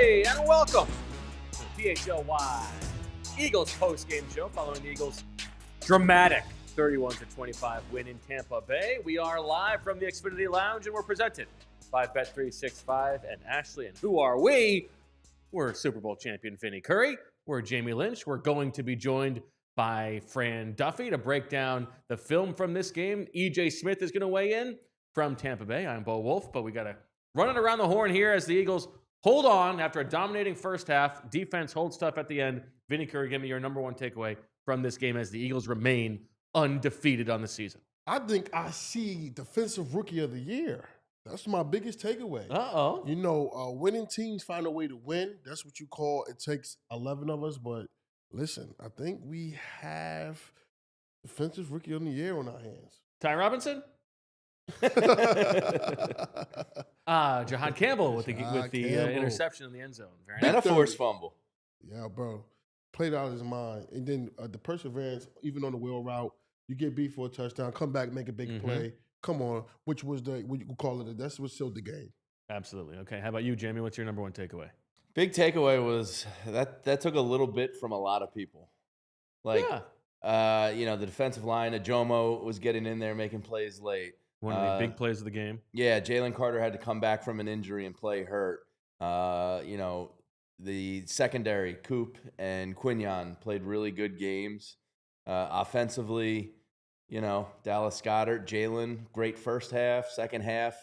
Hey, and welcome to the PHLY Eagles postgame show following the Eagles' dramatic 31-25 win in Tampa Bay. We are live from the Xfinity Lounge, and we're presented by Bet365 and Ashley. And who are we? We're Super Bowl champion Vinny Curry. We're Jamie Lynch. We're going to be joined by Fran Duffy to break down the film from this game. E.J. Smith is going to weigh in from Tampa Bay. I'm Bo Wulf, but we got to run it around the horn here as the Eagles hold on after a dominating first half. Defense holds stuff at the end. Vinny Curry, give me your number one takeaway from this game as the Eagles remain undefeated on the season. I think I see Defensive Rookie of the Year. That's my biggest takeaway. Uh-oh. You know, winning teams find a way to win. That's what you call it takes 11 of us. But listen, I think we have Defensive Rookie of the Year on our hands. Ty Robinson? Jihaad Campbell with the interception in the end zone. Very And nice. a forced fumble. Yeah, bro. Played out of his mind. And then the perseverance, even on the wheel route, you get beat for a touchdown, come back, make a big play. Come on, which was what you could call it. That's what sealed the game. Absolutely. Okay, how about you, Jamie? What's your number one takeaway? Big takeaway was that took a little bit from a lot of people. Like, the defensive line, Ojomo was getting in there, making plays late. One of the big plays of the game. Yeah, Jalen Carter had to come back from an injury and play hurt. The secondary, Coop and Quinyon, played really good games. Offensively, Dallas Goedert, Jalen, great first half. Second half,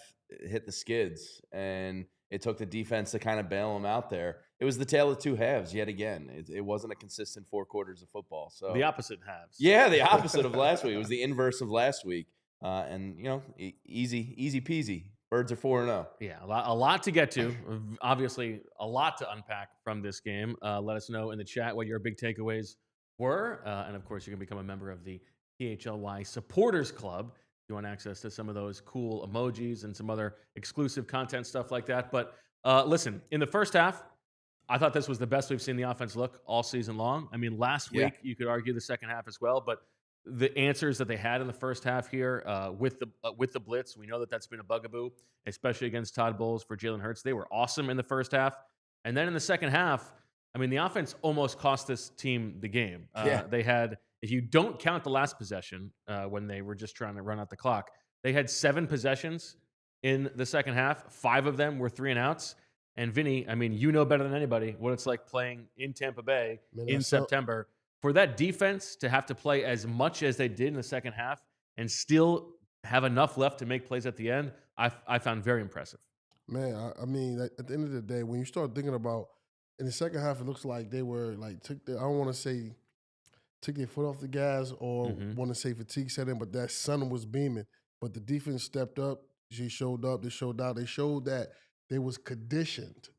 hit the skids. And it took the defense to kind of bail them out there. It was the tale of two halves yet again. It wasn't a consistent 4 quarters of football. So the opposite halves. Yeah, the opposite of last week. It was the inverse of last week. Easy peasy. Birds are 4-0. Yeah, a lot to get to. Obviously, a lot to unpack from this game. Let us know in the chat what your big takeaways were. And, of course, you can become a member of the PHLY Supporters Club if you want access to some of those cool emojis and some other exclusive content, stuff like that. But, listen, in the first half, I thought this was the best we've seen the offense look all season long. I mean, last week, you could argue the second half as well, but the answers that they had in the first half here with the blitz, we know that that's been a bugaboo, especially against Todd Bowles for Jalen Hurts. They were awesome in the first half. And then in the second half, I mean, the offense almost cost this team the game. They had, if you don't count the last possession when they were just trying to run out the clock, they had 7 possessions in the second half. 5 of them were 3 and outs. And Vinny, I mean, you know better than anybody what it's like playing in Tampa Bay in September. For that defense to have to play as much as they did in the second half and still have enough left to make plays at the end, I found very impressive. Man, I mean, at the end of the day, when you start thinking about in the second half, it looks like they were like I don't want to say took their foot off the gas or want to say fatigue set in, but that sun was beaming. But the defense stepped up. She showed up. They showed out. They showed that they was conditioned.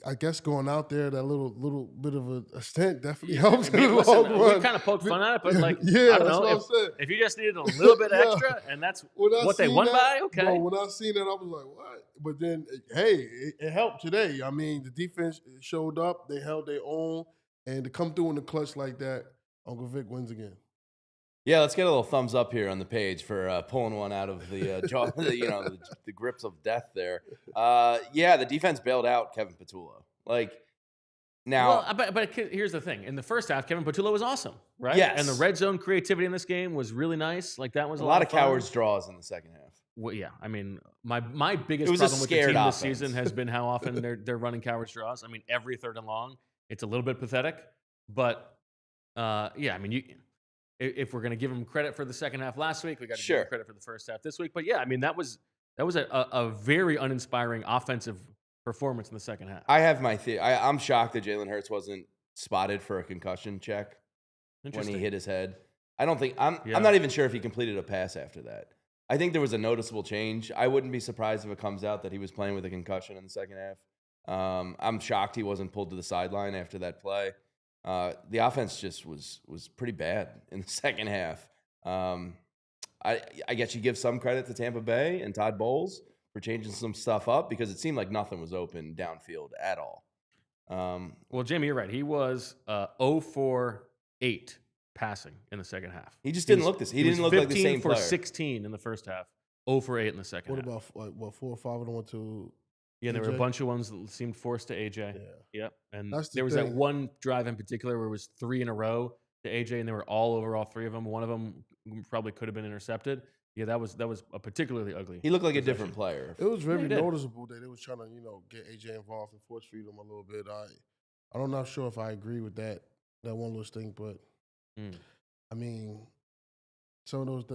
I guess going out there, that little bit of a stint definitely helps. I mean, listen, we kind of poked fun at it, but I don't know. If you just needed a little bit extra, and that's what they won by, okay. Bro, when I seen that, I was like, what? But then, hey, it helped today. I mean, the defense showed up. They held their own. And to come through in the clutch like that, Uncle Vic wins again. Yeah, let's get a little thumbs up here on the page for pulling one out of the jaw, the grips of death there. The defense bailed out Kevin Patullo. But here's the thing: in the first half, Kevin Patullo was awesome, right? Yes. And the red zone creativity in this game was really nice. Like that was a lot of cowards draws in the second half. Well, yeah, I mean, my biggest problem with the team this season has been how often they're running cowards draws. I mean, every 3rd and long, it's a little bit pathetic. But I mean, if we're going to give them credit for the second half last week, we got to give them credit for the first half this week. But yeah, I mean, that was a very uninspiring offensive performance in the second half. I have my theory. I'm shocked that Jalen Hurts wasn't spotted for a concussion check when he hit his head. I'm not even sure if he completed a pass after that. I think there was a noticeable change. I wouldn't be surprised if it comes out that he was playing with a concussion in the second half. I'm shocked he wasn't pulled to the sideline after that play. The offense just was pretty bad in the second half. I guess you give some credit to Tampa Bay and Todd Bowles for changing some stuff up because it seemed like nothing was open downfield at all. Well, Jamie, you're right. He was 0 for 8 passing in the second half. He just didn't look this. He didn't look like the same player. 15 for 16 in the first half. 0 for 8 in the second half. What about 4 or 5 and 1 to Yeah, there were a bunch of ones that seemed forced to AJ. Yeah. Yep. And there was that one drive in particular where it was 3 in a row to AJ, and they were all over all 3 of them. One of them probably could have been intercepted. Yeah, that was a particularly ugly. He looked like a different player. It was very noticeable that they was trying to, get AJ involved and force feed him a little bit. I'm not sure if I agree with that one little thing, but I mean, some of those.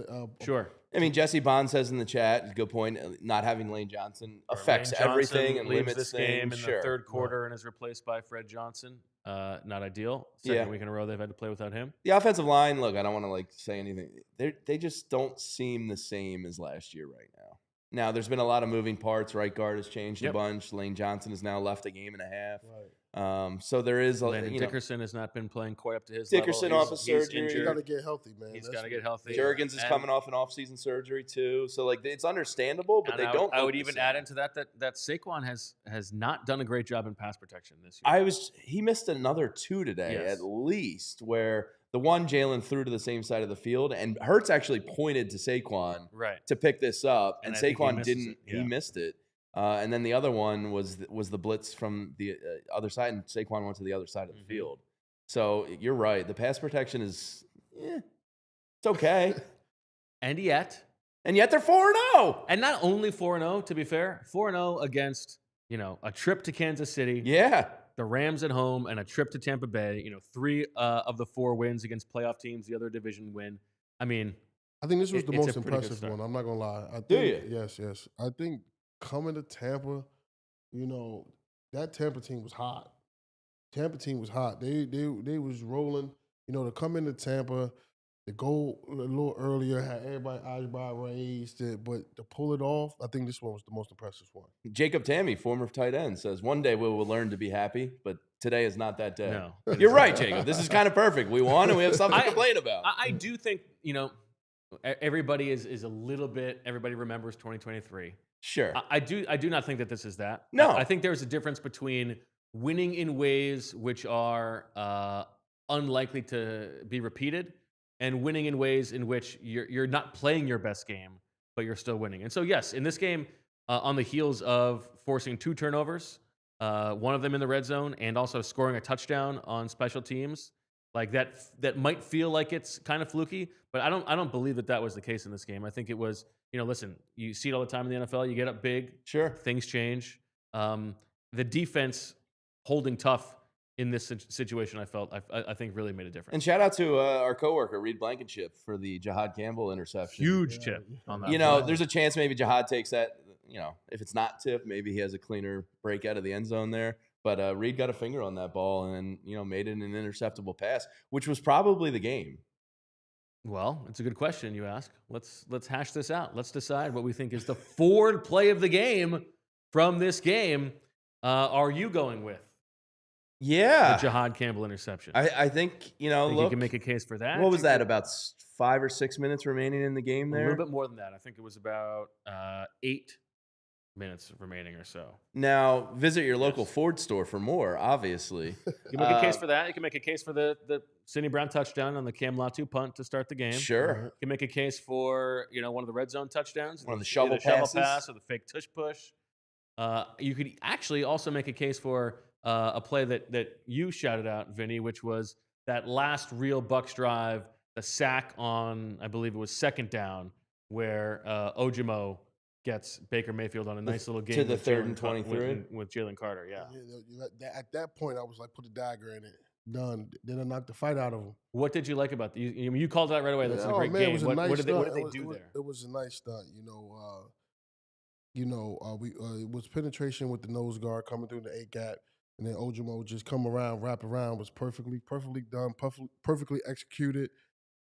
Sure. I mean, Jesse Bond says in the chat, good point. Not having Lane Johnson affects everything and limits this things. game in the third quarter and is replaced by Fred Johnson. Not ideal. Second week in a row they've had to play without him. The offensive line, look, I don't want to say anything. They just don't seem the same as last year right now. Now, there's been a lot of moving parts. Right guard has changed a bunch. Lane Johnson has now left a game and a half. Right. So there is a Dickerson has not been playing quite up to his Dickerson level. off of surgery. He's got to get healthy, man. He's got to get healthy. Jurgens is coming off an off-season surgery too. So it's understandable, but I would even add into that Saquon has not done a great job in pass protection this year. He missed another 2 today at least, where the one Jalen threw to the same side of the field, and Hurts actually pointed to Saquon to pick this up, and Saquon didn't. He missed it. And then the other one was the blitz from the other side, and Saquon went to the other side of the field. So you're right. The pass protection is, it's okay. And yet they're 4-0. And not only 4-0, to be fair, 4-0 against, a trip to Kansas City. Yeah. The Rams at home and a trip to Tampa Bay. 3 of the 4 wins against playoff teams, the other division win. I mean, I think this was the most impressive one. I'm not going to lie. Do you? Yes. I think coming to Tampa, that Tampa team was hot. They was rolling. To come into Tampa, to go a little earlier, had everybody eyebrow raised, but to pull it off, I think this one was the most impressive one. Jacob Tammy, former tight end, says, one day we will learn to be happy, but today is not that day. No. You're right, Jacob. This is kind of perfect. We won, and we have something to complain about. I do think, everybody is a little bit, everybody remembers 2023. Sure. I do not think that this is that. No. I think there's a difference between winning in ways which are unlikely to be repeated and winning in ways in which you're not playing your best game, but you're still winning. And so, yes, in this game, on the heels of forcing 2 turnovers, one of them in the red zone, and also scoring a touchdown on special teams, like that might feel like it's kind of fluky, but I don't believe that was the case in this game. I think it was, listen, you see it all the time in the NFL. You get up big, things change. The defense holding tough in this situation, I think really made a difference. And shout out to our coworker Reed Blankenship for the Jihaad Campbell interception. Huge tip on that. There's a chance maybe Jihaad takes that. If it's not tipped, maybe he has a cleaner break out of the end zone there. But Reed got a finger on that ball and made it an interceptable pass, which was probably the game. Well, it's a good question you ask. Let's hash this out. Let's decide what we think is the forward play of the game from this game. Are you going with? Yeah. The Jihaad Campbell interception. I think, look, you can make a case for that. What was that, about 5 or 6 minutes remaining in the game there? A little bit more than that. I think it was about 8 minutes remaining or so. Now, visit your local Ford store for more, obviously. You can make a case for that. You can make a case for the Sidney Brown touchdown on the Cam Latu punt to start the game. Sure. You can make a case for, one of the red zone touchdowns. One of the shovel pass or the fake tush push. You could actually also make a case for a play that you shouted out, Vinny, which was that last real Bucs drive, the sack on, I believe it was 2nd down, where Ojomo gets Baker Mayfield on a nice little game to the 3rd and 23 with Jalen Carter. Yeah. At that point, I was like, put a dagger in it. Done. Then I knocked the fight out of him. What did you like about you called that right away? That's a great game. It was a nice what did stunt. they do there? It was a nice stunt. It was penetration with the nose guard coming through the A gap, and then Ojomo just come around, wrap around, was perfectly done, perfectly executed.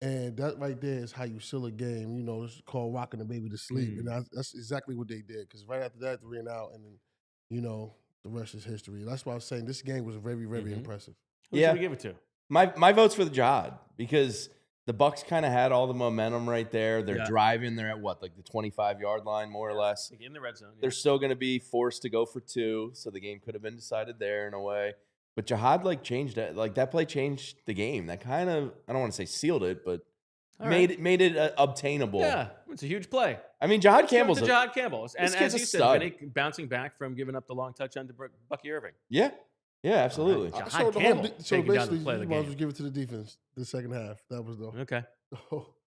And that right there is how you seal a game. It's called rocking the baby to sleep. And that's exactly what they did. Because right after that, 3 and out, and then, the rest is history. That's why I was saying this game was very, very impressive. Who should we give it to? My vote's for the Jihaad, because the Bucs kind of had all the momentum right there. They're driving. They're at the 25-yard line, more or less. In the red zone. Yeah. They're still going to be forced to go for 2, so the game could have been decided there in a way. But Jihaad changed it. That play changed the game. That kind of, I don't want to say sealed it, but made it obtainable. Yeah, it's a huge play. I mean, Jihaad Campbell's Jihaad Campbell, and as you said, stud. Vinny bouncing back from giving up the long touchdown to Bucky Irving. Yeah, absolutely. Right. Jihaad Campbell taking down the play of the game. You might as well give it to the defense the second half. That was the okay.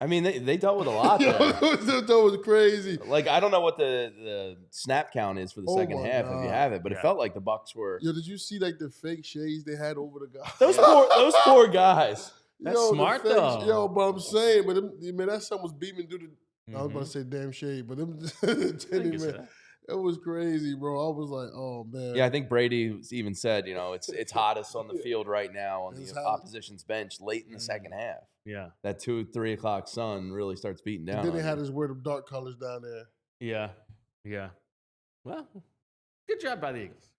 I mean, they dealt with a lot there. That was crazy. Like, I don't know what the snap count is for the second half if you have it, but it felt like the Bucs were. Yo, did you see like the fake shades they had over the guys? Those poor guys. That's smart though. Yo, but I'm saying, man, that son was beaming through the. I was about to say damn shade, but them, man, it was crazy, bro. I was like, oh man. Yeah, I think Brady even said, it's hottest on the field right now on the opposition's bench late in the second half. Yeah, that 2-3 o'clock sun really starts beating down. And then they had us wear the dark colors down there. Yeah. Well, good job by the Eagles.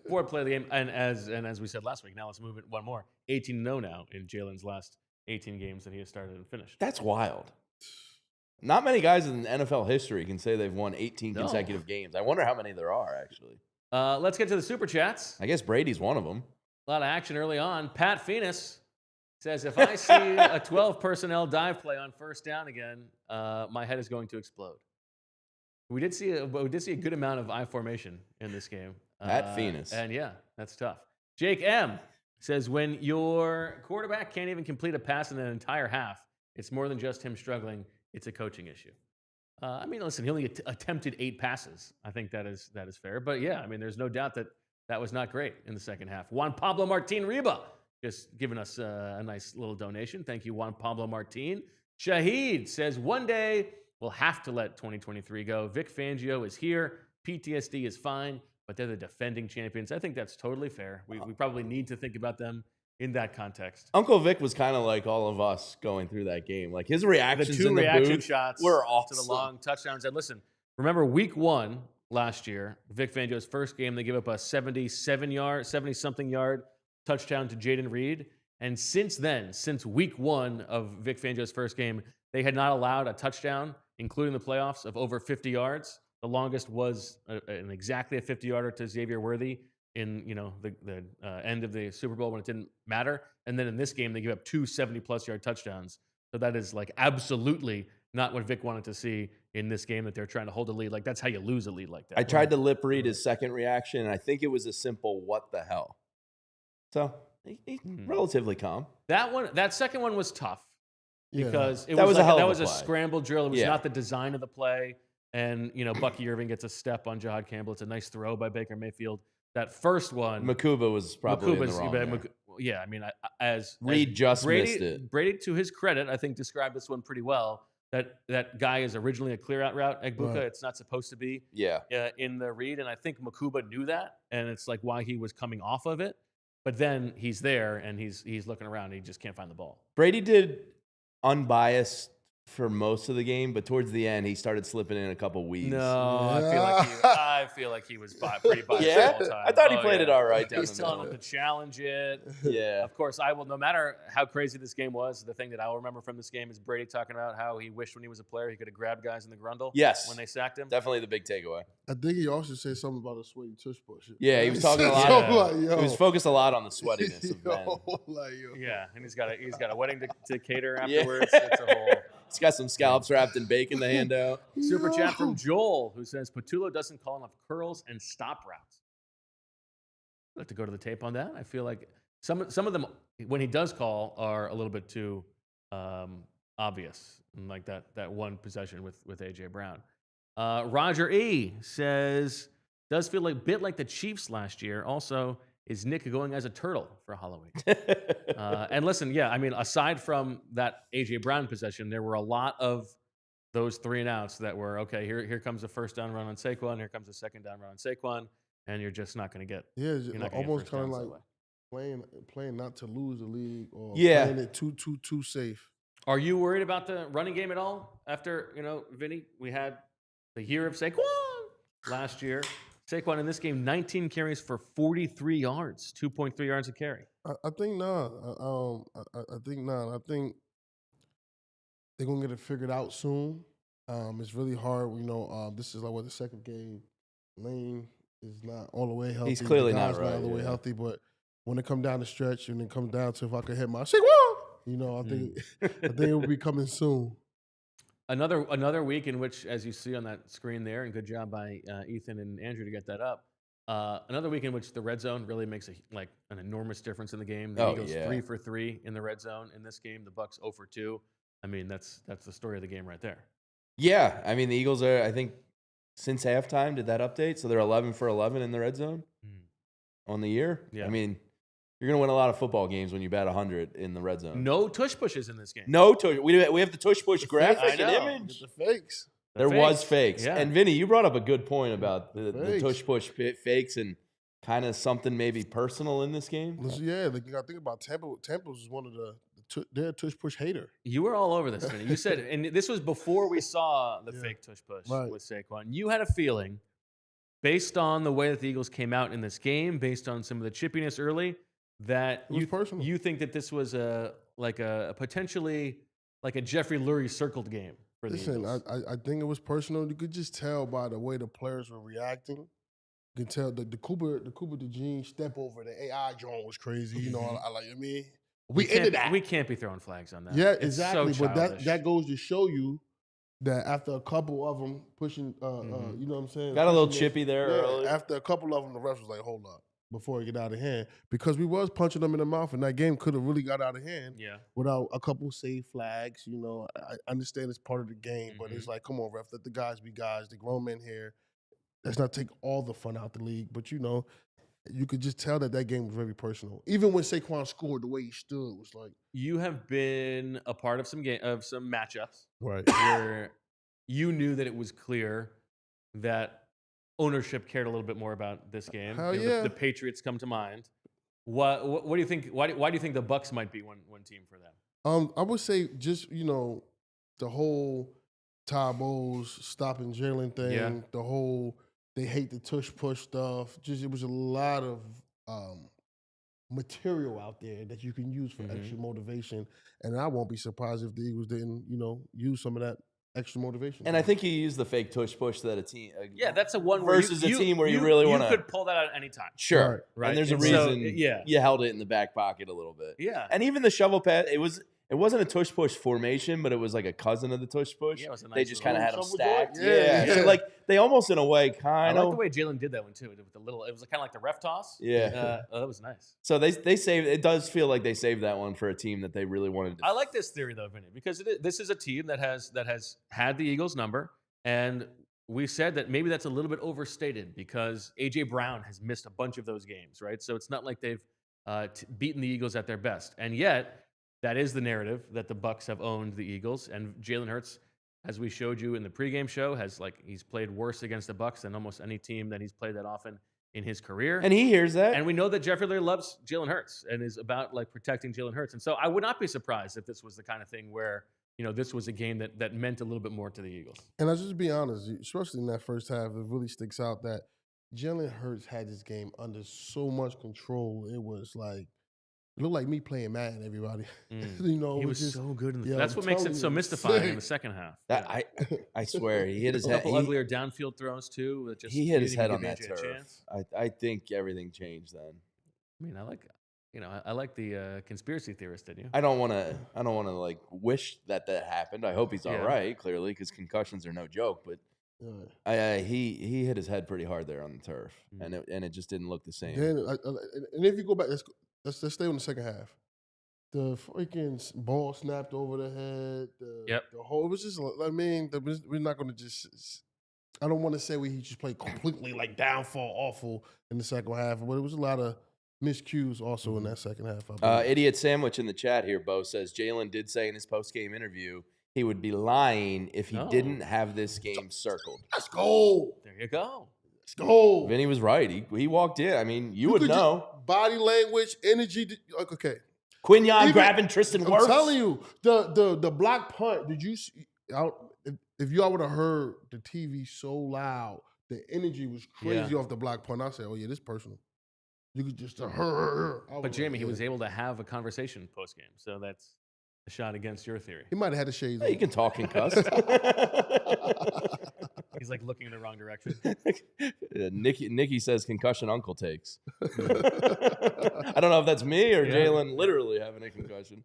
Fourth play of the game, and as we said last week, now let's move it one more. 18-0 now in Jalen's last 18 games that he has started and finished. That's wild. Not many guys in NFL history can say they've won 18 consecutive games. I wonder how many there are, actually. Let's get to the Super Chats. I guess Brady's one of them. A lot of action early on. Pat Phoenix says, if I see a 12 personnel dive play on first down again, my head is going to explode. We did see a good amount of I formation in this game. Pat Phoenix. And yeah, that's tough. Jake M says, when your quarterback can't even complete a pass in an entire half, it's more than just him struggling. It's a coaching issue. I mean, listen, he only attempted 8 passes. I think that is fair. But yeah, I mean, there's no doubt that was not great in the second half. Juan Pablo Martin Riba just giving us a nice little donation. Thank you, Juan Pablo Martin. Shahid says, one day we'll have to let 2023 go. Vic Fangio is here. PTSD is fine, but they're the defending champions. I think that's totally fair. We probably need to think about them in that context. Uncle Vic was kind of like all of us going through that game. Like his reactions the 2 in the reaction booth shots were awesome. To the long touchdowns. And listen, remember week 1 last year, Vic Fangio's first game, they gave up a 70-something yard touchdown to Jaden Reed. And since then, since week 1 of Vic Fangio's first game, they had not allowed a touchdown, including the playoffs, of over 50 yards. The longest was exactly a 50-yarder to Xavier Worthy in the end of the Super Bowl when it didn't matter. And then in this game, they gave up 2 70-plus yard touchdowns. So that is like absolutely not what Vic wanted to see in this game, that they're trying to hold a lead. Like that's how you lose a lead like that. I tried to lip read his second reaction, and I think it was a simple "what the hell." So he's relatively calm. That second one was tough because that was a scramble drill. It was not the design of the play. And Bucky Irving gets a step on Jihaad Campbell. It's a nice throw by Baker Mayfield. That first one, Makuba was probably in the wrong. Yeah, I mean, Reed missed it. Brady, to his credit, I think described this one pretty well. That guy is originally a clear out route, Egbuka. Right. It's not supposed to be in the read. And I think Makuba knew that. And it's like why he was coming off of it. But then he's there and he's looking around and he just can't find the ball. Brady did unbiased for most of the game, but towards the end, he started slipping in a couple weeds. No, I feel like he was pretty biased the whole time. I thought he played it all right. He's telling him to challenge it. Yeah. Of course, I will. No matter how crazy this game was, the thing that I'll remember from this game is Brady talking about how he wished when he was a player he could have grabbed guys in the grundle. Yes. When they sacked him. Definitely the big takeaway. I think he also said something about a sweaty tush push. Yeah, he was talking a lot. He was focused a lot on the sweatiness of men. Yeah, and he's got a wedding to cater afterwards. It's a whole. He's got some scallops wrapped in bacon to hand out. Super chat from Joel, who says, Patullo doesn't call enough curls and stop routes. I'd like to go to the tape on that. I feel like some of them, when he does call, are a little bit too obvious, like that one possession with A.J. Brown. Roger E. says, does feel like a bit like the Chiefs last year. Also, is Nick going as a turtle for Halloween? And listen, yeah, I mean, aside from that A.J. Brown possession, there were a lot of those 3 and outs that were, okay, here comes a first down run on Saquon, here comes a second down run on Saquon, and you're just not going to get. Yeah, almost kind of like playing not to lose the league or playing it too safe. Are you worried about the running game at all? After, Vinny, we had the year of Saquon last year. Saquon in this game, 19 carries for 43 yards, 2.3 yards a carry. I think not. I think not. I think they're gonna get it figured out soon. It's really hard. This is like the second game. Lane is not all the way healthy. He's clearly not all the way healthy. But when it come down the stretch and it comes down to if I could hit my Saquon, You know, I think it will be coming soon. Another week in which, as you see on that screen there, and good job by Ethan and Andrew to get that up. Another week in which the red zone really makes an enormous difference in the game. The Eagles 3 for 3 in the red zone in this game. The Bucs 0 for 2. I mean, that's the story of the game right there. Yeah, I mean the Eagles are, I think, since halftime did that update, so they're 11 for 11 in the red zone on the year. Yeah. I mean, you're gonna win a lot of football games when you bat 100 in the red zone. No tush pushes in this game. No tush. We have the tush push graphic and image. The fakes. There was fakes. Yeah. And Vinny, you brought up a good point about the tush push fakes and kind of something maybe personal in this game. Yeah, you got to think about Tampa. Tampa was one of their tush push hater. You were all over this, Vinny. You said, and this was before we saw the fake tush push with Saquon. You had a feeling, based on the way that the Eagles came out in this game, based on some of the chippiness early, that you think that this was a potentially like a Jeffrey Lurie circled game for the Eagles. I think it was personal. You could just tell by the way the players were reacting. You can tell the Cooper DeJean step over the AI joint was crazy. You know, I mean, we can't be throwing flags on that. Yeah, exactly. So but that goes to show you that after a couple of them pushing, you know what I'm saying? Got a little chippy there early. After a couple of them, the refs was like, hold up, before it get out of hand. Because we was punching them in the mouth, and that game could have really got out of hand without a couple saved flags. You know, I understand it's part of the game, but it's like, come on, ref, let the guys be guys. The grown men here. Let's not take all the fun out the league. But, you know, you could just tell that game was very personal. Even when Saquon scored, the way he stood was like. You have been a part of some matchups, right, where you knew that it was clear that ownership cared a little bit more about this game. Hell yeah. The Patriots come to mind. What do you think? Why do you think the Bucs might be one team for them? I would say just, you know, the whole Ty Bowles stopping Jalen thing, the whole they hate the tush push stuff. Just it was a lot of material out there that you can use for extra motivation. And I won't be surprised if the Eagles didn't, you know, use some of that extra motivation. And I think you use the fake tush push that a team. That's a one versus a team where you really want to. You could pull that out at any time. Sure. Right. And there's a reason you held it in the back pocket a little bit. Yeah. And even the shovel pass, it wasn't a tush push formation, but it was like a cousin of the tush push. Yeah, it was a nice they just kind of had them stacked. Yeah. So like they almost in a way kind of. I like the way Jalen did that one too. With the little, it was kind of like the ref toss. Yeah. That was nice. So they saved. It does feel like they saved that one for a team that they really wanted to. I like this theory though, Vinny, because this is a team that has had the Eagles number, and we said that maybe that's a little bit overstated because AJ Brown has missed a bunch of those games, right? So it's not like they've beaten the Eagles at their best, and yet. That is the narrative that the Bucs have owned the Eagles, and Jalen Hurts, as we showed you in the pregame show, he's played worse against the Bucs than almost any team that he's played that often in his career. And he hears that. And we know that Jeffrey Lurie loves Jalen Hurts and is about protecting Jalen Hurts. And so I would not be surprised if this was the kind of thing where this was a game that meant a little bit more to the Eagles. And I'll just be honest, especially in that first half, it really sticks out that Jalen Hurts had this game under so much control. It was like. It looked like me playing Madden, everybody. You know, he was just, so good in the that's what makes it so mystifying in the second half. I swear, he hit his head. A couple uglier downfield throws, too. He hit his head on that turf. I think everything changed then. I mean, I like the conspiracy theorist in you. I don't want to wish that happened. I hope he's all right, clearly, because concussions are no joke. But he hit his head pretty hard there on the turf, and it just didn't look the same. And if you go back, let's stay on the second half. The freaking ball snapped over the head. The whole, it was just, I mean, we're not going to just, I don't want to say he just played completely downfall awful in the second half, but it was a lot of miscues also in that second half. Idiot Sandwich in the chat here, Bo, says Jalen did say in his post-game interview he would be lying if he didn't have this game circled. Let's go. There you go. Let's go. Vinny was right. He walked in. I mean, you would know. Body language, energy. Okay. Quinyon grabbing Tristan Wirfs. I'm telling you, the block punt, did you see? If y'all would have heard the TV so loud, the energy was crazy off the block punt. I said, oh, yeah, this personal. You could just But Jamie, he was able to have a conversation post-game, so that's a shot against your theory. He might have had the shades. He can talk and cuss. he's like looking in the wrong direction. Nikki says concussion uncle takes. I don't know if that's me or Jalen literally having a concussion.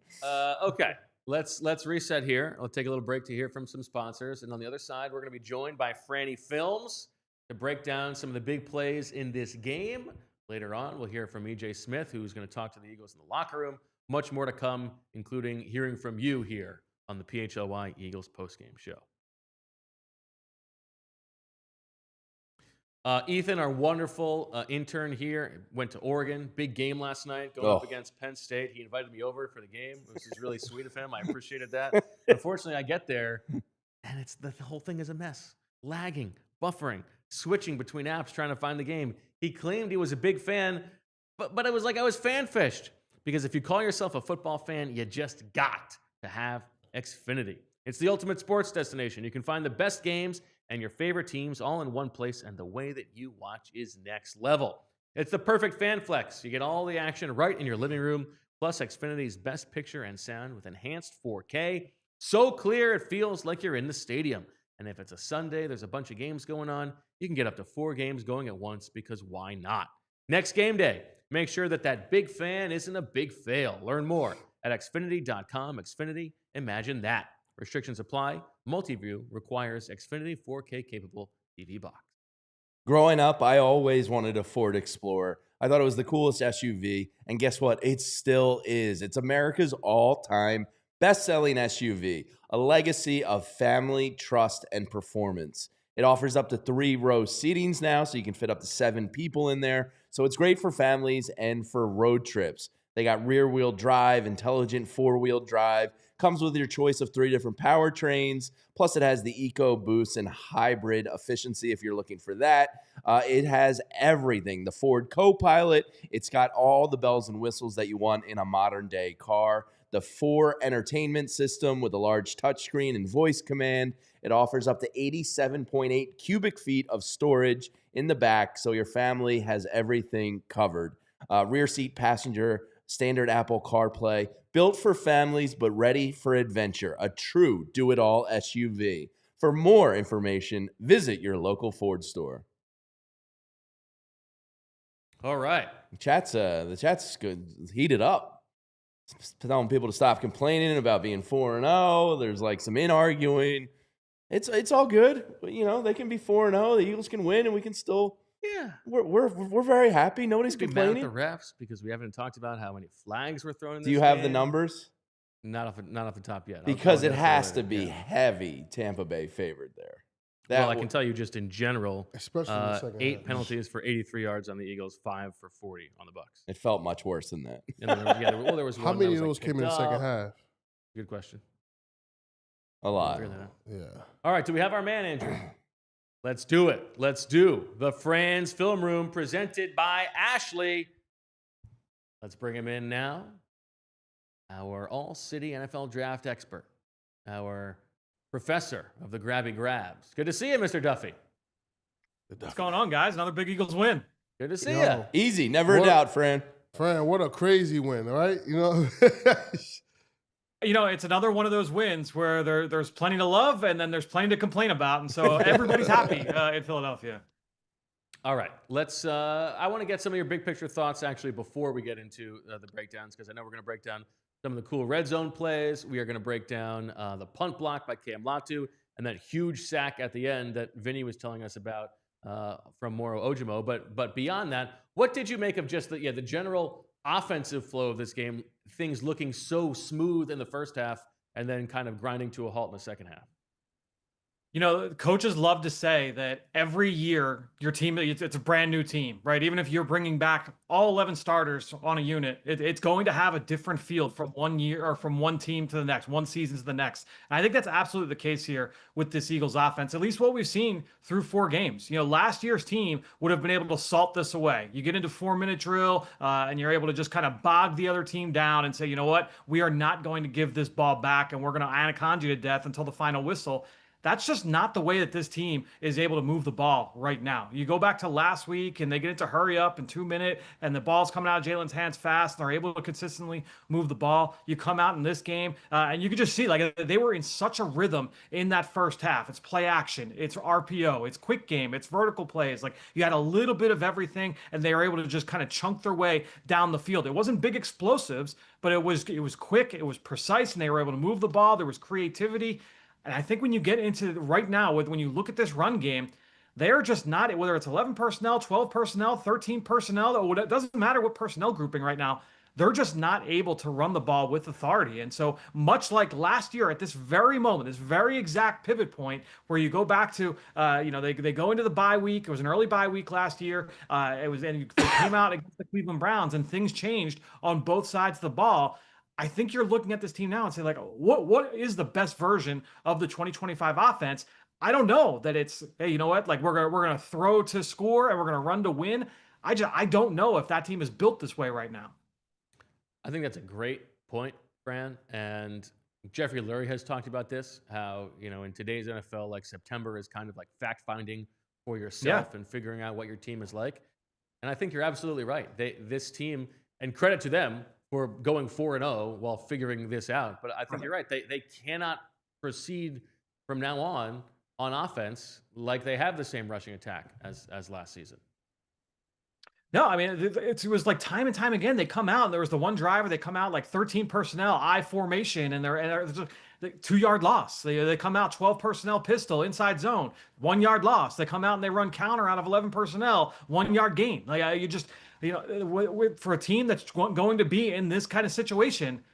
Okay. Let's reset here. I'll take a little break to hear from some sponsors. And on the other side, we're going to be joined by Franny Films to break down some of the big plays in this game. Later on, we'll hear from EJ Smith, who's going to talk to the Eagles in the locker room. Much more to come, including hearing from you here on the PHLY Eagles postgame show. Ethan, our wonderful intern here, went to Oregon. Big game last night, going up against Penn State. He invited me over for the game, which is really sweet of him. I appreciated that. Unfortunately, I get there, and the whole thing is a mess. Lagging, buffering, switching between apps, trying to find the game. He claimed he was a big fan, but it was like I was fan-fished. Because if you call yourself a football fan, you just got to have Xfinity. It's the ultimate sports destination. You can find the best games and your favorite teams all in one place, and the way that you watch is next level. It's the perfect fan flex. You get all the action right in your living room, plus Xfinity's best picture and sound with enhanced 4K. So clear, it feels like you're in the stadium. And if it's a Sunday, there's a bunch of games going on, you can get up to 4 games going at once, because why not? Next game day, make sure that big fan isn't a big fail. Learn more at Xfinity.com. Xfinity, imagine that. Restrictions apply. Multiview requires Xfinity 4K capable TV box. Growing up, I always wanted a Ford Explorer. I thought it was the coolest SUV, and guess what? It still is. It's America's all-time best-selling SUV, a legacy of family, trust, and performance. It offers up to 3-row seatings now, so you can fit up to 7 people in there. So it's great for families and for road trips. They got rear-wheel drive, intelligent 4-wheel drive. Comes with your choice of 3 different powertrains. Plus, it has the EcoBoost and hybrid efficiency if you're looking for that. It has everything. The Ford Copilot. It's got all the bells and whistles that you want in a modern-day car. The 4 entertainment system with a large touchscreen and voice command. It offers up to 87.8 cubic feet of storage in the back, so your family has everything covered. Rear seat passenger, standard Apple CarPlay, built for families but ready for adventure. A true do-it-all SUV. For more information, visit your local Ford store. All right. The chat's good. Heated up. Telling people to stop complaining about being 4-0. There's like some arguing. It's all good. You know, they can be 4-0. The Eagles can win, and we can still. Yeah, we're very happy. Nobody's complaining. Mad at the refs because we haven't talked about how many flags were thrown in this game. Do you have the numbers? Not off the top yet. Because it has to be heavy Tampa Bay favored there. I can tell you just in general, especially in the second 8 half. penalties for 83 yards on the Eagles, 5 for 40 on the Bucs. It felt much worse than that. There was one. How many of those came in the second half? Good question. A lot. Yeah. All right. Do we have our man, Andrew? Let's do it. Let's do the Fran's Film Room presented by Ashley. Let's bring him in now. Our all-city NFL draft expert. Our professor of the grabby grabs. Good to see you, Mr. Duffy. What's going on, guys? Another big Eagles win. Good to see you. Easy. Never a doubt, Fran. Fran, what a crazy win, right? You know? It's another one of those wins where there's plenty to love and then there's plenty to complain about. And so everybody's happy in Philadelphia. All right. I want to get some of your big picture thoughts actually before we get into the breakdowns, because I know we're going to break down some of the cool red zone plays. We are going to break down the punt block by Cam Latu and that huge sack at the end that Vinny was telling us about from Moro Ojomo. But beyond that, what did you make of just the general offensive flow of this game, things looking so smooth in the first half and then kind of grinding to a halt in the second half? Coaches love to say that every year your team, it's a brand new team, right? Even if you're bringing back all 11 starters on a unit, it's going to have a different feel from one year or from one team to the next, one season to the next. And I think that's absolutely the case here with this Eagles offense, at least what we've seen through 4 games. Last year's team would have been able to salt this away. You get into 4-minute drill and you're able to just kind of bog the other team down and say, you know what, we are not going to give this ball back and we're going to anaconda you to death until the final whistle. That's just not the way that this team is able to move the ball right now. You go back to last week and they get into hurry up in 2 minutes and the ball's coming out of Jalen's hands fast and they're able to consistently move the ball. You come out in this game and you can just see like they were in such a rhythm in that first half. It's play action, it's RPO, it's quick game, it's vertical plays. Like you had a little bit of everything and they were able to just kind of chunk their way down the field. It wasn't big explosives, but it was quick, it was precise, and they were able to move the ball. There was creativity. And I think when you get into right now, when you look at this run game, they're just not, whether it's 11 personnel, 12 personnel, 13 personnel, it doesn't matter what personnel grouping right now, they're just not able to run the ball with authority. And so much like last year at this very moment, this very exact pivot point where you go back to, they go into the bye week. It was an early bye week last year. And they came out against the Cleveland Browns and things changed on both sides of the ball. I think you're looking at this team now and say, like, what is the best version of the 2025 offense? I don't know that it's, hey, you know what? Like we're gonna throw to score and we're gonna run to win. I don't know if that team is built this way right now. I think that's a great point, Fran. And Jeffrey Lurie has talked about this, how, in today's NFL, like September is kind of like fact finding for yourself and figuring out what your team is like. And I think you're absolutely right. This team, and credit to them for going 4-0 while figuring this out. But I think you're right. They cannot proceed from now on offense like they have the same rushing attack as last season. No, I mean, it was like time and time again. They come out, and there was the one driver. They come out like 13 personnel, I formation, and they're 2-yard loss. They come out 12 personnel pistol inside zone, 1-yard loss. They come out and they run counter out of 11 personnel, 1-yard gain. Like for a team that's going to be in this kind of situation,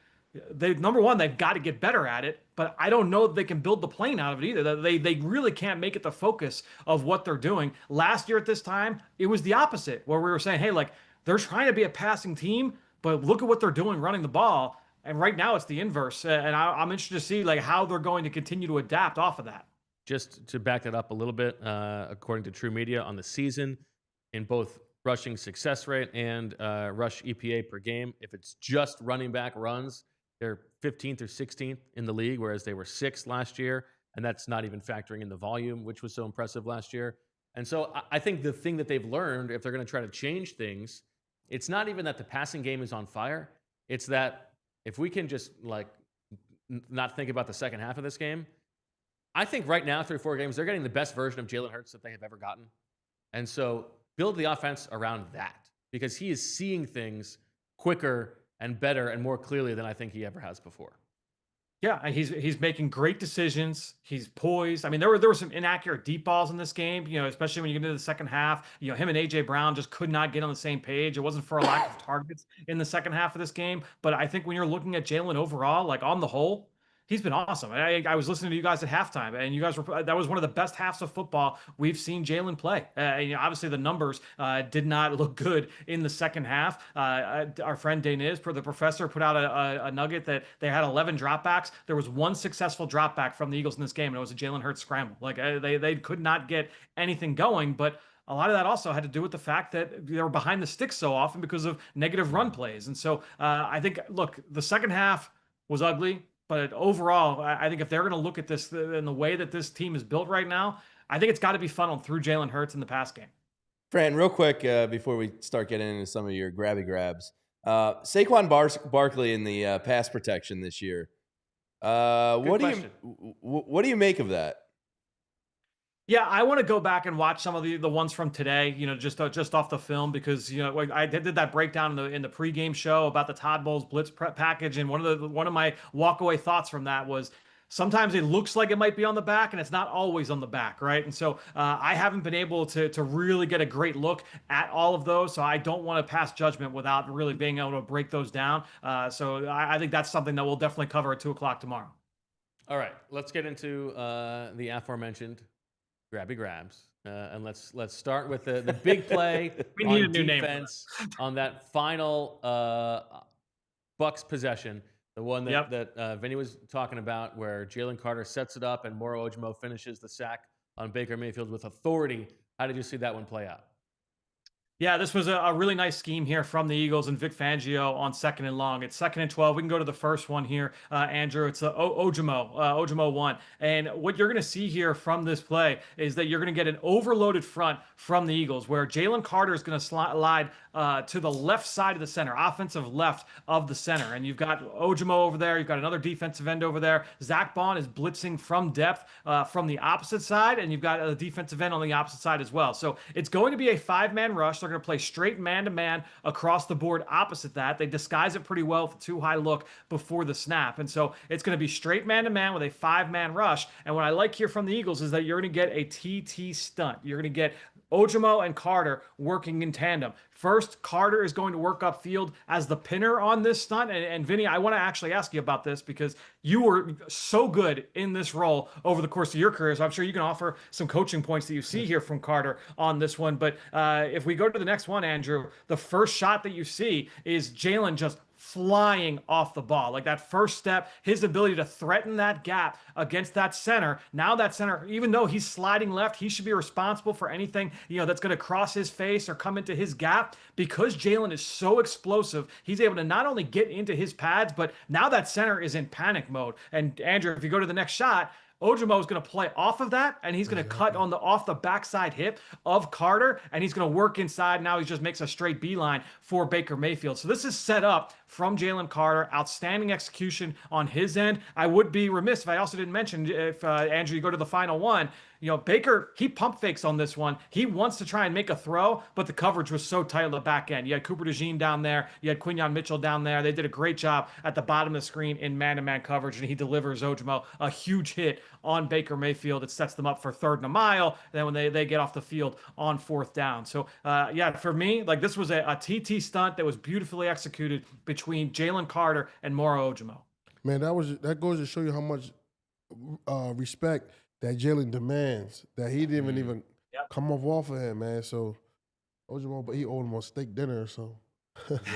number one, they've got to get better at it, but I don't know that they can build the plane out of it either. They really can't make it the focus of what they're doing. Last year at this time, it was the opposite, where we were saying, hey, like they're trying to be a passing team, but look at what they're doing running the ball. And right now it's the inverse. And I'm interested to see like how they're going to continue to adapt off of that. Just to back that up a little bit, according to True Media on the season, in both rushing success rate and rush EPA per game, if it's just running back runs, they're 15th or 16th in the league, whereas they were 6th last year. And that's not even factoring in the volume, which was so impressive last year. And so I think the thing that they've learned, if they're going to try to change things, it's not even that the passing game is on fire. It's that if we can just like not think about the second half of this game, I think right now, through 4 games, they're getting the best version of Jalen Hurts that they have ever gotten. And so build the offense around that, because he is seeing things quicker and better and more clearly than I think he ever has before. Yeah, he's making great decisions. He's poised. I mean, there were some inaccurate deep balls in this game, especially when you get into the second half. Him and AJ Brown just could not get on the same page. It wasn't for a lack of targets in the second half of this game, but I think when you're looking at Jalen overall, like on the whole, he's been awesome. I was listening to you guys at halftime, and you guys that was one of the best halves of football we've seen Jalen play. Obviously, the numbers did not look good in the second half. Our friend Daniz, the professor, put out a nugget that they had 11 dropbacks. There was one successful dropback from the Eagles in this game, and it was a Jalen Hurts scramble. Like they could not get anything going, but a lot of that also had to do with the fact that they were behind the sticks so often because of negative run plays. And so I think, look, the second half was ugly. But overall, I think if they're going to look at this in the way that this team is built right now, I think it's got to be funneled through Jalen Hurts in the pass game. Fran, real quick before we start getting into some of your grabby grabs, Saquon Barkley in the pass protection this year. What do you make of that? Yeah, I want to go back and watch some of the ones from today, just off the film, because I did that breakdown in the pregame show about the Todd Bowles blitz package, and one of my walkaway thoughts from that was sometimes it looks like it might be on the back, and it's not always on the back, right? And so I haven't been able to really get a great look at all of those, so I don't want to pass judgment without really being able to break those down. So I think that's something that we'll definitely cover at 2:00 tomorrow. All right, let's get into the aforementioned grabby grabs, and let's start with the big play We need on a new defense on that final Bucs possession, the one that Vinny was talking about, where Jalen Carter sets it up and Moro Ojomo finishes the sack on Baker Mayfield with authority. How did you see that one play out? Yeah, this was a really nice scheme here from the Eagles and Vic Fangio on 2nd and long. It's 2nd and 12. We can go to the first one here, Andrew. It's Ojomo 1. And what you're going to see here from this play is that you're going to get an overloaded front from the Eagles, where Jalen Carter is going to slide to the left side of the center, offensive left of the center. And you've got Ojomo over there. You've got another defensive end over there. Zach Bond is blitzing from depth from the opposite side, and you've got a defensive end on the opposite side as well. So it's going to be a 5-man rush. They're going to play straight man-to-man across the board opposite that. They disguise it pretty well with a too-high look before the snap. And so it's going to be straight man-to-man with a 5-man rush. And what I like here from the Eagles is that you're going to get a TT stunt. You're going to get Ojomo and Carter working in tandem. First, Carter is going to work upfield as the pinner on this stunt. And Vinny, I want to actually ask you about this because you were so good in this role over the course of your career. So I'm sure you can offer some coaching points that you see here from Carter on this one. But if we go to the next one, Andrew, the first shot that you see is Jalen just flying off the ball. Like that first step, his ability to threaten that gap against that center. Now that center, even though he's sliding left, he should be responsible for anything, that's going to cross his face or come into his gap. Because Jalen is so explosive, he's able to not only get into his pads, but now that center is in panic mode. And Andrew, if you go to the next shot, Ojomo is going to play off of that, and he's going to cut off the backside hip of Carter, and he's going to work inside. Now he just makes a straight beeline for Baker Mayfield. So this is set up from Jalen Carter. Outstanding execution on his end. I would be remiss if I also didn't mention, if Andrew, you go to the final one, Baker, he pump fakes on this one. He wants to try and make a throw, but the coverage was so tight on the back end. You had Cooper DeJean down there. You had Quinyon Mitchell down there. They did a great job at the bottom of the screen in man-to-man coverage, and he delivers Ojomo a huge hit on Baker Mayfield. It sets them up for 3rd and a mile. And then when they get off the field on 4th down. So, for me, like this was a TT stunt that was beautifully executed between Jalen Carter and Moro Ojomo. Man, that goes to show you how much respect that Jalen demands, that he didn't even come off of him, man. So Ojomo, but he owed him a steak dinner or something.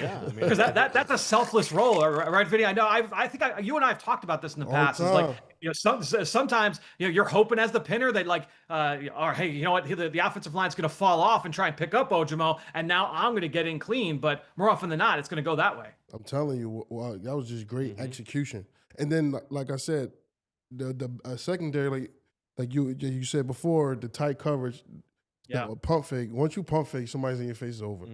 Yeah, because that's a selfless role, right, Vinny? I know. I think you and I have talked about this in the past. It's like sometimes you're hoping as the pinner that or hey, you know what, the offensive line's going to fall off and try and pick up Ojomo, and now I'm going to get in clean. But more often than not, it's going to go that way. I'm telling you, that was just great execution. And then, like I said, the secondary, like you said before, the tight coverage. Yeah, pump fake. Once you pump fake, somebody's in your face is over.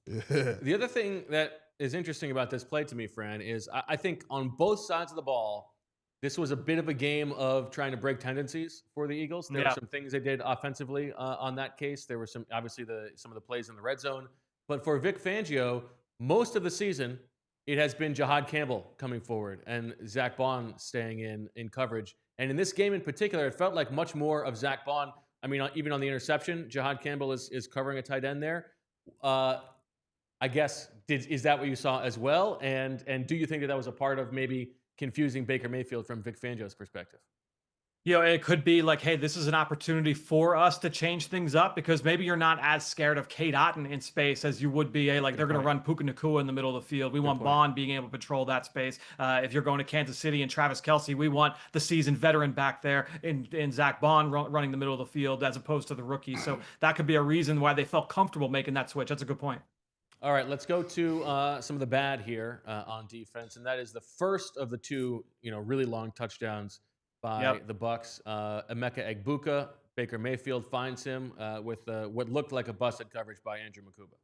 Yeah. The other thing that is interesting about this play to me, Fran, is I think on both sides of the ball, this was a bit of a game of trying to break tendencies for the Eagles. There were some things they did offensively on that case. There were some of the plays in the red zone. But for Vic Fangio, most of the season, it has been Jihaad Campbell coming forward and Zach Bond staying in coverage. And in this game in particular, it felt like much more of Zach Bond. I mean, even on the interception, Jihaad Campbell is covering a tight end there. I guess, is that what you saw as well? And do you think that was a part of maybe confusing Baker Mayfield from Vic Fangio's perspective? It could be like, hey, this is an opportunity for us to change things up because maybe you're not as scared of Cade Otton in space as you would be. They're going to run Puka Nacua in the middle of the field. We want Bond being able to patrol that space. If you're going to Kansas City and Travis Kelce, we want the seasoned veteran back there in Zach Bond running the middle of the field as opposed to the rookie. So that could be a reason why they felt comfortable making that switch. That's a good point. All right, let's go to some of the bad here on defense, and that is the first of the two, really long touchdowns by the Bucs. Emeka Egbuka, Baker Mayfield finds him with what looked like a busted coverage by Andrew Mukuba.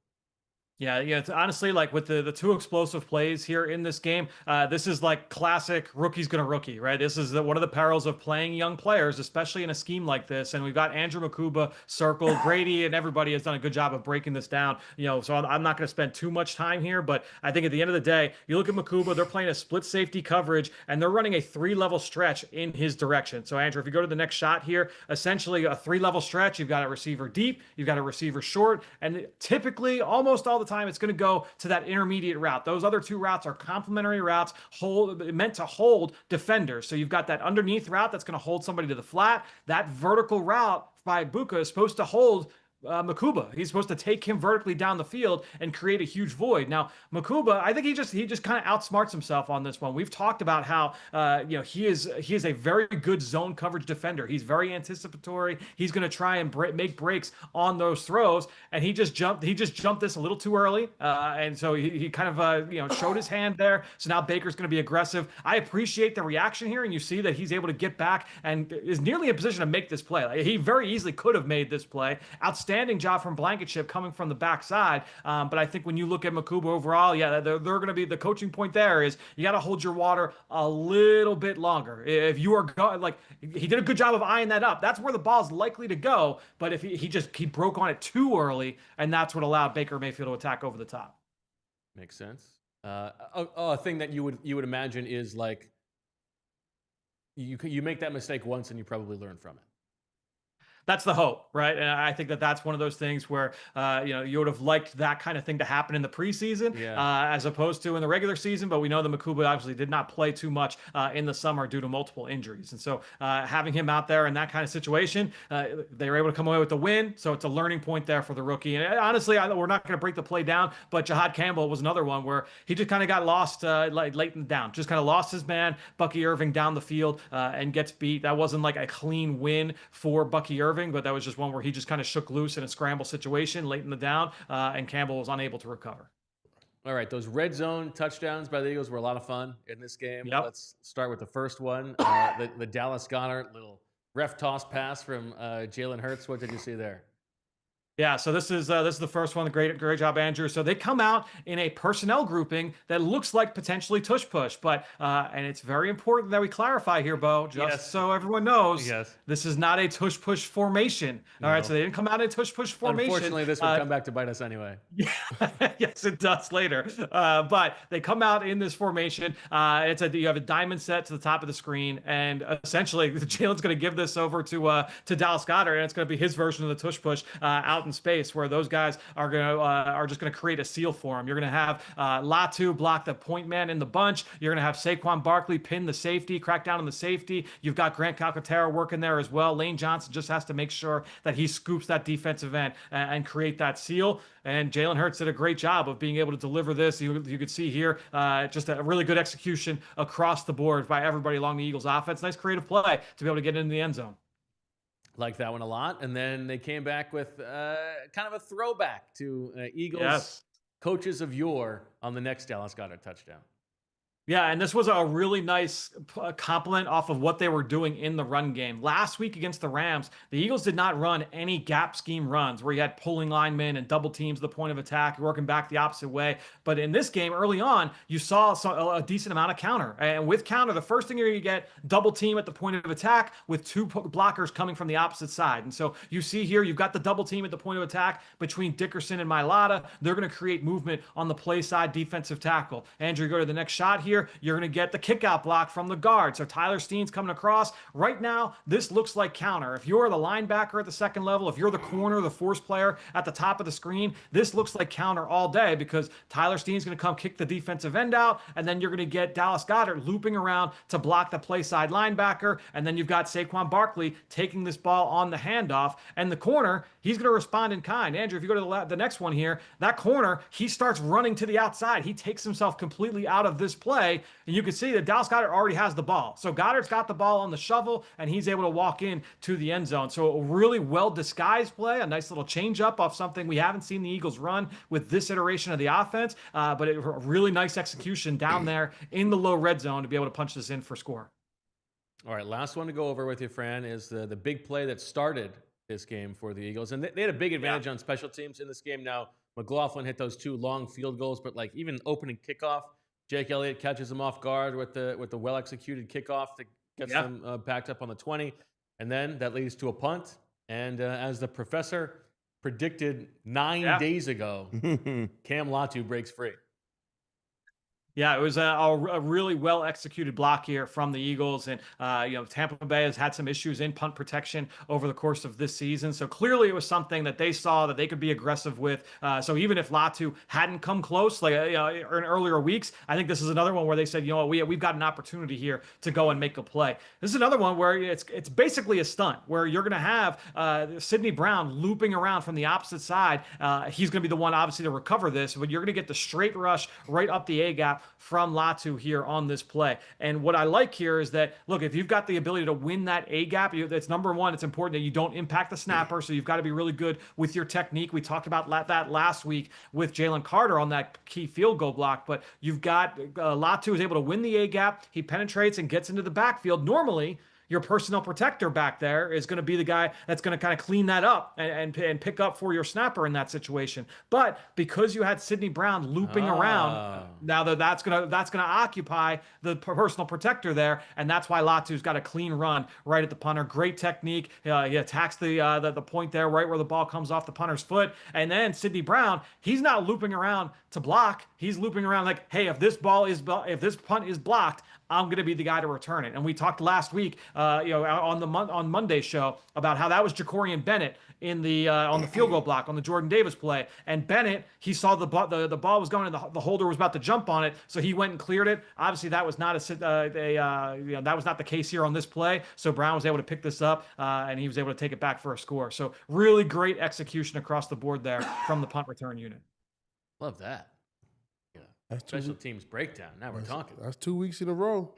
Yeah. It's honestly like with the two explosive plays here in this game, this is like classic rookie's gonna rookie, right? This is one of the perils of playing young players, especially in a scheme like this. And we've got Andrew Mukuba circled. Grady and everybody has done a good job of breaking this down. So I'm not going to spend too much time here, but I think at the end of the day, you look at Mukuba, they're playing a split safety coverage, and they're running a 3-level stretch in his direction. So Andrew, if you go to the next shot here, essentially a 3-level stretch, you've got a receiver deep, you've got a receiver short, and typically almost all the time it's going to go to that intermediate route. Those other two routes are complementary routes meant to hold defenders. So you've got that underneath route that's going to hold somebody to the flat. That vertical route by Egbuka is supposed to hold Makuba. He's supposed to take him vertically down the field and create a huge void. Now, Makuba, I think he just kind of outsmarts himself on this one. We've talked about how he is a very good zone coverage defender. He's very anticipatory. He's going to try and make breaks on those throws, and he just jumped this a little too early, and so he kind of showed his hand there. So now Baker's going to be aggressive. I appreciate the reaction here, and you see that he's able to get back and is nearly in position to make this play. Like, he very easily could have made this play. Outstanding job from Blankenship coming from the backside. But I think when you look at Makuba overall, yeah, they're going to be the coaching point there is you got to hold your water a little bit longer. If you are going, like, he did a good job of eyeing that up. That's where the ball's likely to go. But if he broke on it too early, and that's what allowed Baker Mayfield to attack over the top. Makes sense. A thing that you would imagine is like you make that mistake once and you probably learn from it. That's the hope, right? And I think that that's one of those things where you would have liked that kind of thing to happen in the preseason, as opposed to in the regular season. But we know that Makuba obviously did not play too much in the summer due to multiple injuries, and so having him out there in that kind of situation, they were able to come away with the win. So it's a learning point there for the rookie. And honestly, we're not going to break the play down, but Jihaad Campbell was another one where he just kind of got lost late in the down, just kind of lost his man, Bucky Irving down the field, and gets beat. That wasn't like a clean win for Bucky Irving, but that was just one where he just kind of shook loose in a scramble situation late in the down, and Campbell was unable to recover. All right, those red zone touchdowns by the Eagles were a lot of fun in this game. Yep. Let's start with the first one, the Dallas Goedert little ref toss pass from Jalen Hurts. What did you see there? Yeah, so this is the first one. Great job, Andrew. So they come out in a personnel grouping that looks like potentially tush push, but and it's very important that we clarify here, Bo, just so everyone knows, this is not a tush push formation. All right, so they didn't come out in a tush push formation. Unfortunately, this would come back to bite us anyway. Yes, it does later. But they come out in this formation. You have a diamond set to the top of the screen, and essentially Jalen's going to give this over to Dallas Goedert, and it's going to be his version of the tush push out in space, where those guys are just going to create a seal for him. You're going to have Latu block the point man in the bunch. You're going to have Saquon Barkley pin the safety, crack down on the safety. You've got Grant Calcaterra working there as well. Lane Johnson just has to make sure that he scoops that defensive end and create that seal. And Jalen Hurts did a great job of being able to deliver this. You could see here just a really good execution across the board by everybody along the Eagles offense. Nice creative play to be able to get into the end zone. Like that one a lot. And then they came back with kind of a throwback to Eagles coaches of yore on the next Dallas Goedert touchdown. Yeah, and this was a really nice compliment off of what they were doing in the run game. Last week against the Rams, the Eagles did not run any gap scheme runs where you had pulling linemen and double teams the point of attack, working back the opposite way. But in this game, early on, you saw a decent amount of counter. And with counter, the first thing you're going to get, double team at the point of attack with two blockers coming from the opposite side. And so you see here, you've got the double team at the point of attack between Dickerson and Mailata. They're going to create movement on the play side defensive tackle. Andrew, go to the next shot here. You're going to get the kickout block from the guard. So Tyler Steen's coming across. Right now, this looks like counter. If you're the linebacker at the second level, if you're the corner, the force player at the top of the screen, this looks like counter all day, because Tyler Steen's going to come kick the defensive end out, and then you're going to get Dallas Goedert looping around to block the play side linebacker, and then you've got Saquon Barkley taking this ball on the handoff, and the corner, he's going to respond in kind. Andrew, if you go to the next one here, that corner, he starts running to the outside. He takes himself completely out of this play, and you can see that Dallas Goedert already has the ball. So Goddard's got the ball on the shovel, and he's able to walk in to the end zone. So a really well-disguised play, a nice little change-up off something we haven't seen the Eagles run with this iteration of the offense, but a really nice execution down there in the low red zone to be able to punch this in for score. All right, last one to go over with you, Fran, is the big play that started this game for the Eagles. And they had a big advantage on special teams in this game. Now, McLaughlin hit those 2 long field goals, but like even opening kickoff, Jake Elliott catches him off guard with the well-executed kickoff that gets them packed up on the 20. And then that leads to a punt. And as the professor predicted 9 days ago, Cam Latu breaks free. Yeah, it was a really well executed block here from the Eagles, and Tampa Bay has had some issues in punt protection over the course of this season. So clearly, it was something that they saw that they could be aggressive with. So even if Latu hadn't come close, like in earlier weeks, I think this is another one where they said, we've got an opportunity here to go and make a play. This is another one where it's basically a stunt where you're going to have Sidney Brown looping around from the opposite side. He's going to be the one obviously to recover this, but you're going to get the straight rush right up the A gap from Latu here on this play. And what I like here is that, look, if you've got the ability to win that A gap, that's number one. It's important that you don't impact the snapper. So you've got to be really good with your technique. We talked about that last week with Jalen Carter on that key field goal block, but you've got Latu is able to win the A gap. He penetrates and gets into the backfield. Normally, your personnel protector back there is going to be the guy that's going to kind of clean that up and pick up for your snapper in that situation. But because you had Sidney Brown looping around, now that's going to occupy the personal protector there, and that's why Latu's got a clean run right at the punter. Great technique. He attacks the point there right where the ball comes off the punter's foot, and then Sidney Brown, he's not looping around to block. He's looping around like, hey, if this punt is blocked, I'm going to be the guy to return it. And we talked last week, on Monday's show about how that was Jacorian Bennett in the on the field goal block on the Jordan Davis play. And Bennett, he saw the ball was going and the holder was about to jump on it, so he went and cleared it. Obviously, that was not that was not the case here on this play. So Brown was able to pick this up and he was able to take it back for a score. So really great execution across the board there from the punt return unit. Love that. That's special teams breakdown. Now we're talking. That's 2 weeks in a row.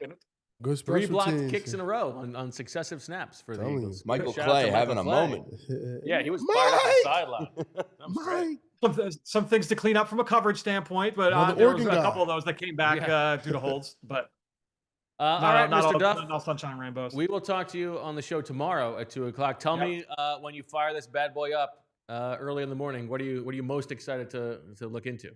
Good special 3 blocked teams. Kicks in a row on successive snaps for the Eagles. Michael Clay having a moment. Yeah, he was fired up the sideline. That was great. Some things to clean up from a coverage standpoint, but there was a couple of those that came back due to holds. But all right, Mr. Duff. Not all sunshine and rainbows. We will talk to you on the show tomorrow at 2:00. Tell me when you fire this bad boy up early in the morning. What are you most excited to look into?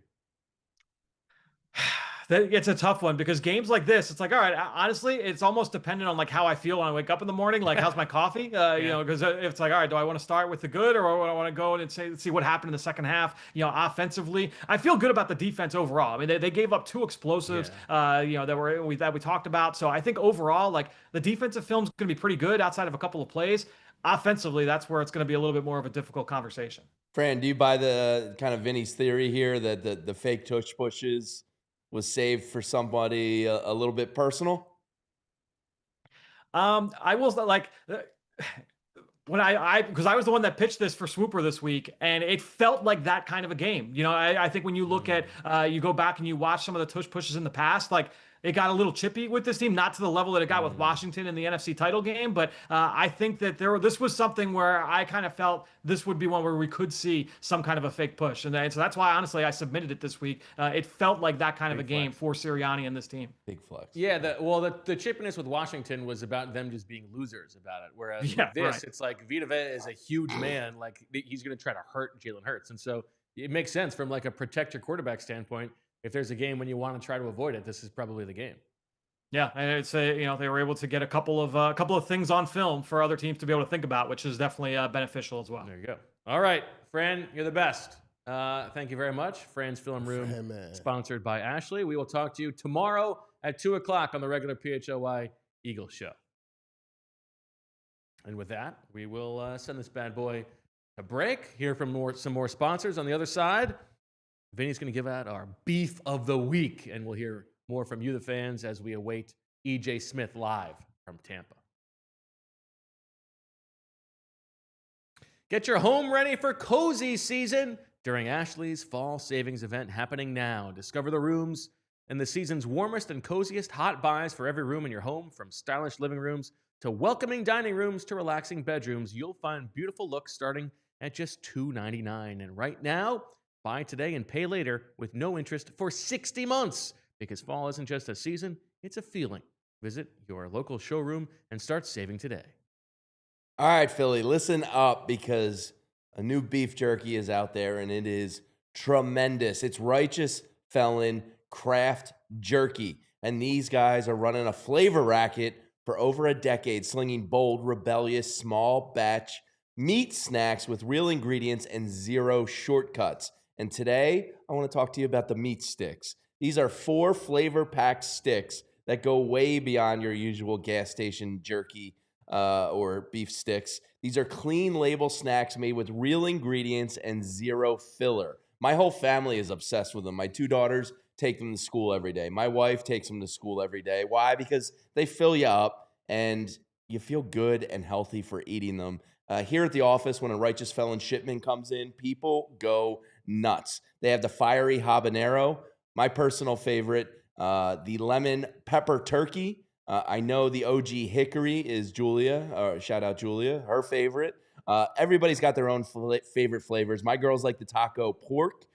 It's a tough one because games like this, it's like, all right, honestly, it's almost dependent on like how I feel when I wake up in the morning. Like, how's my coffee? Because it's like, all right, do I want to start with the good or do I want to go and see what happened in the second half? Offensively, I feel good about the defense overall. I mean, they gave up 2 explosives, that we talked about. So I think overall, like the defensive film's going to be pretty good outside of a couple of plays. Offensively, that's where it's going to be a little bit more of a difficult conversation. Fran, do you buy the kind of Vinny's theory here that the fake tush pushes was saved for somebody a little bit personal? I will like when because I was the one that pitched this for Swooper this week, and it felt like that kind of a game. I think when you look at you go back and you watch some of the tush pushes in the past, like it got a little chippy with this team, not to the level that it got with Washington in the NFC title game, but I think that this was something where I kind of felt this would be one where we could see some kind of a fake push. And so that's why, honestly, I submitted it this week. It felt like that kind of a game for Sirianni and this team. Big flex. Yeah, the chippiness with Washington was about them just being losers about it. Whereas with this, it's like Vita Vea is a huge man. Like he's going to try to hurt Jalen Hurts. And so it makes sense from like a protect your quarterback standpoint. If there's a game when you want to try to avoid it, this is probably the game. Yeah, and it's they were able to get a couple of things on film for other teams to be able to think about, which is definitely beneficial as well. There you go. All right, Fran, you're the best. Thank you very much. Fran's Film Room, sponsored by Ashley. We will talk to you tomorrow at 2:00 on the regular PHLY Eagles show. And with that, we will send this bad boy a break. Hear from some more sponsors on the other side. Vinny's going to give out our beef of the week, and we'll hear more from you, the fans, as we await E.J. Smith live from Tampa. Get your home ready for cozy season during Ashley's fall savings event happening now. Discover the rooms and the season's warmest and coziest hot buys for every room in your home, from stylish living rooms to welcoming dining rooms to relaxing bedrooms. You'll find beautiful looks starting at just $299. And right now, buy today and pay later with no interest for 60 months. Because fall isn't just a season, it's a feeling. Visit your local showroom and start saving today. All right, Philly, listen up, because a new beef jerky is out there and it is tremendous. It's Righteous Felon Craft Jerky. And these guys are running a flavor racket for over a decade, slinging bold, rebellious, small batch meat snacks with real ingredients and zero shortcuts. And today, I want to talk to you about the meat sticks. These are 4 flavor-packed sticks that go way beyond your usual gas station jerky or beef sticks. These are clean label snacks made with real ingredients and 0 filler. My whole family is obsessed with them. My 2 daughters take them to school every day. My wife takes them to school every day. Why? Because they fill you up and you feel good and healthy for eating them. Here at the office, when a Righteous Felon shipment comes in, people go nuts. They have the fiery habanero, my personal favorite, the lemon pepper turkey. I know the OG hickory is Julia. Shout out Julia, her favorite. Everybody's got their own favorite flavors. My girls like the taco pork.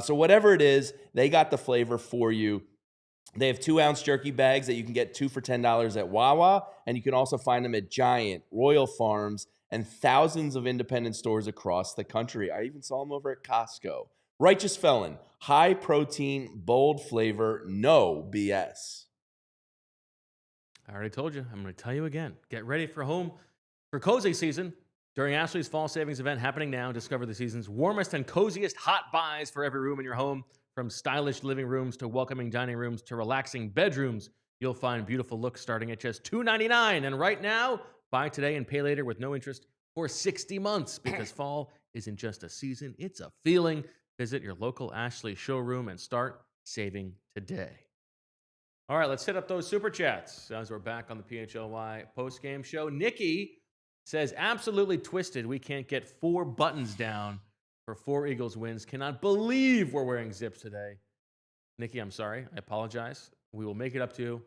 So whatever it is, they got the flavor for you. They have 2-ounce jerky bags that you can get 2 for $10 at Wawa, and you can also find them at Giant, Royal Farms, and thousands of independent stores across the country. I even saw them over at Costco. Righteous Felon, high protein, bold flavor, no BS. I already told you. I'm going to tell you again. Get ready for cozy season. During Ashley's fall savings event happening now, discover the season's warmest and coziest hot buys for every room in your home. From stylish living rooms to welcoming dining rooms to relaxing bedrooms, you'll find beautiful looks starting at just $2.99. And right now, buy today and pay later with no interest for 60 months because fall isn't just a season, it's a feeling. Visit your local Ashley showroom and start saving today. All right, let's hit up those super chats as we're back on the PHLY postgame show. Nikki says, absolutely twisted. We can't get 4 buttons down for 4 Eagles wins. Cannot believe we're wearing zips today. Nikki, I'm sorry. I apologize. We will make it up to you.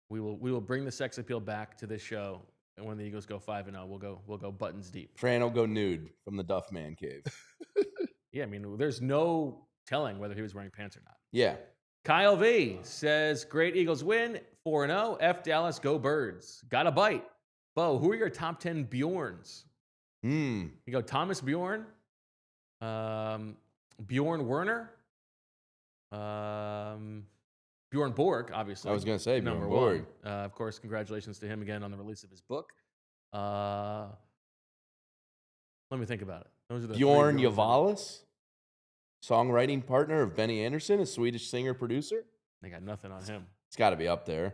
We will bring the sex appeal back to this show. And when the Eagles go 5-0, we'll go buttons deep. Fran will go nude from the Duff Man cave. Yeah, I mean, there's no telling whether he was wearing pants or not. Yeah. Kyle V says, great Eagles win, 4-0. F Dallas, go Birds. Got a bite. Bo, who are your top 10 Bjorns? You go Thomas Bjorn, Bjorn Werner, Bjorn Borg, obviously. I was going to say number Bjorn Borg. 1. Of course, congratulations to him again on the release of his book. Let me think about it. Those are the Bjorn Javalis, songwriting partner of Benny Anderson, a Swedish singer-producer. They got nothing on him. It's got to be up there.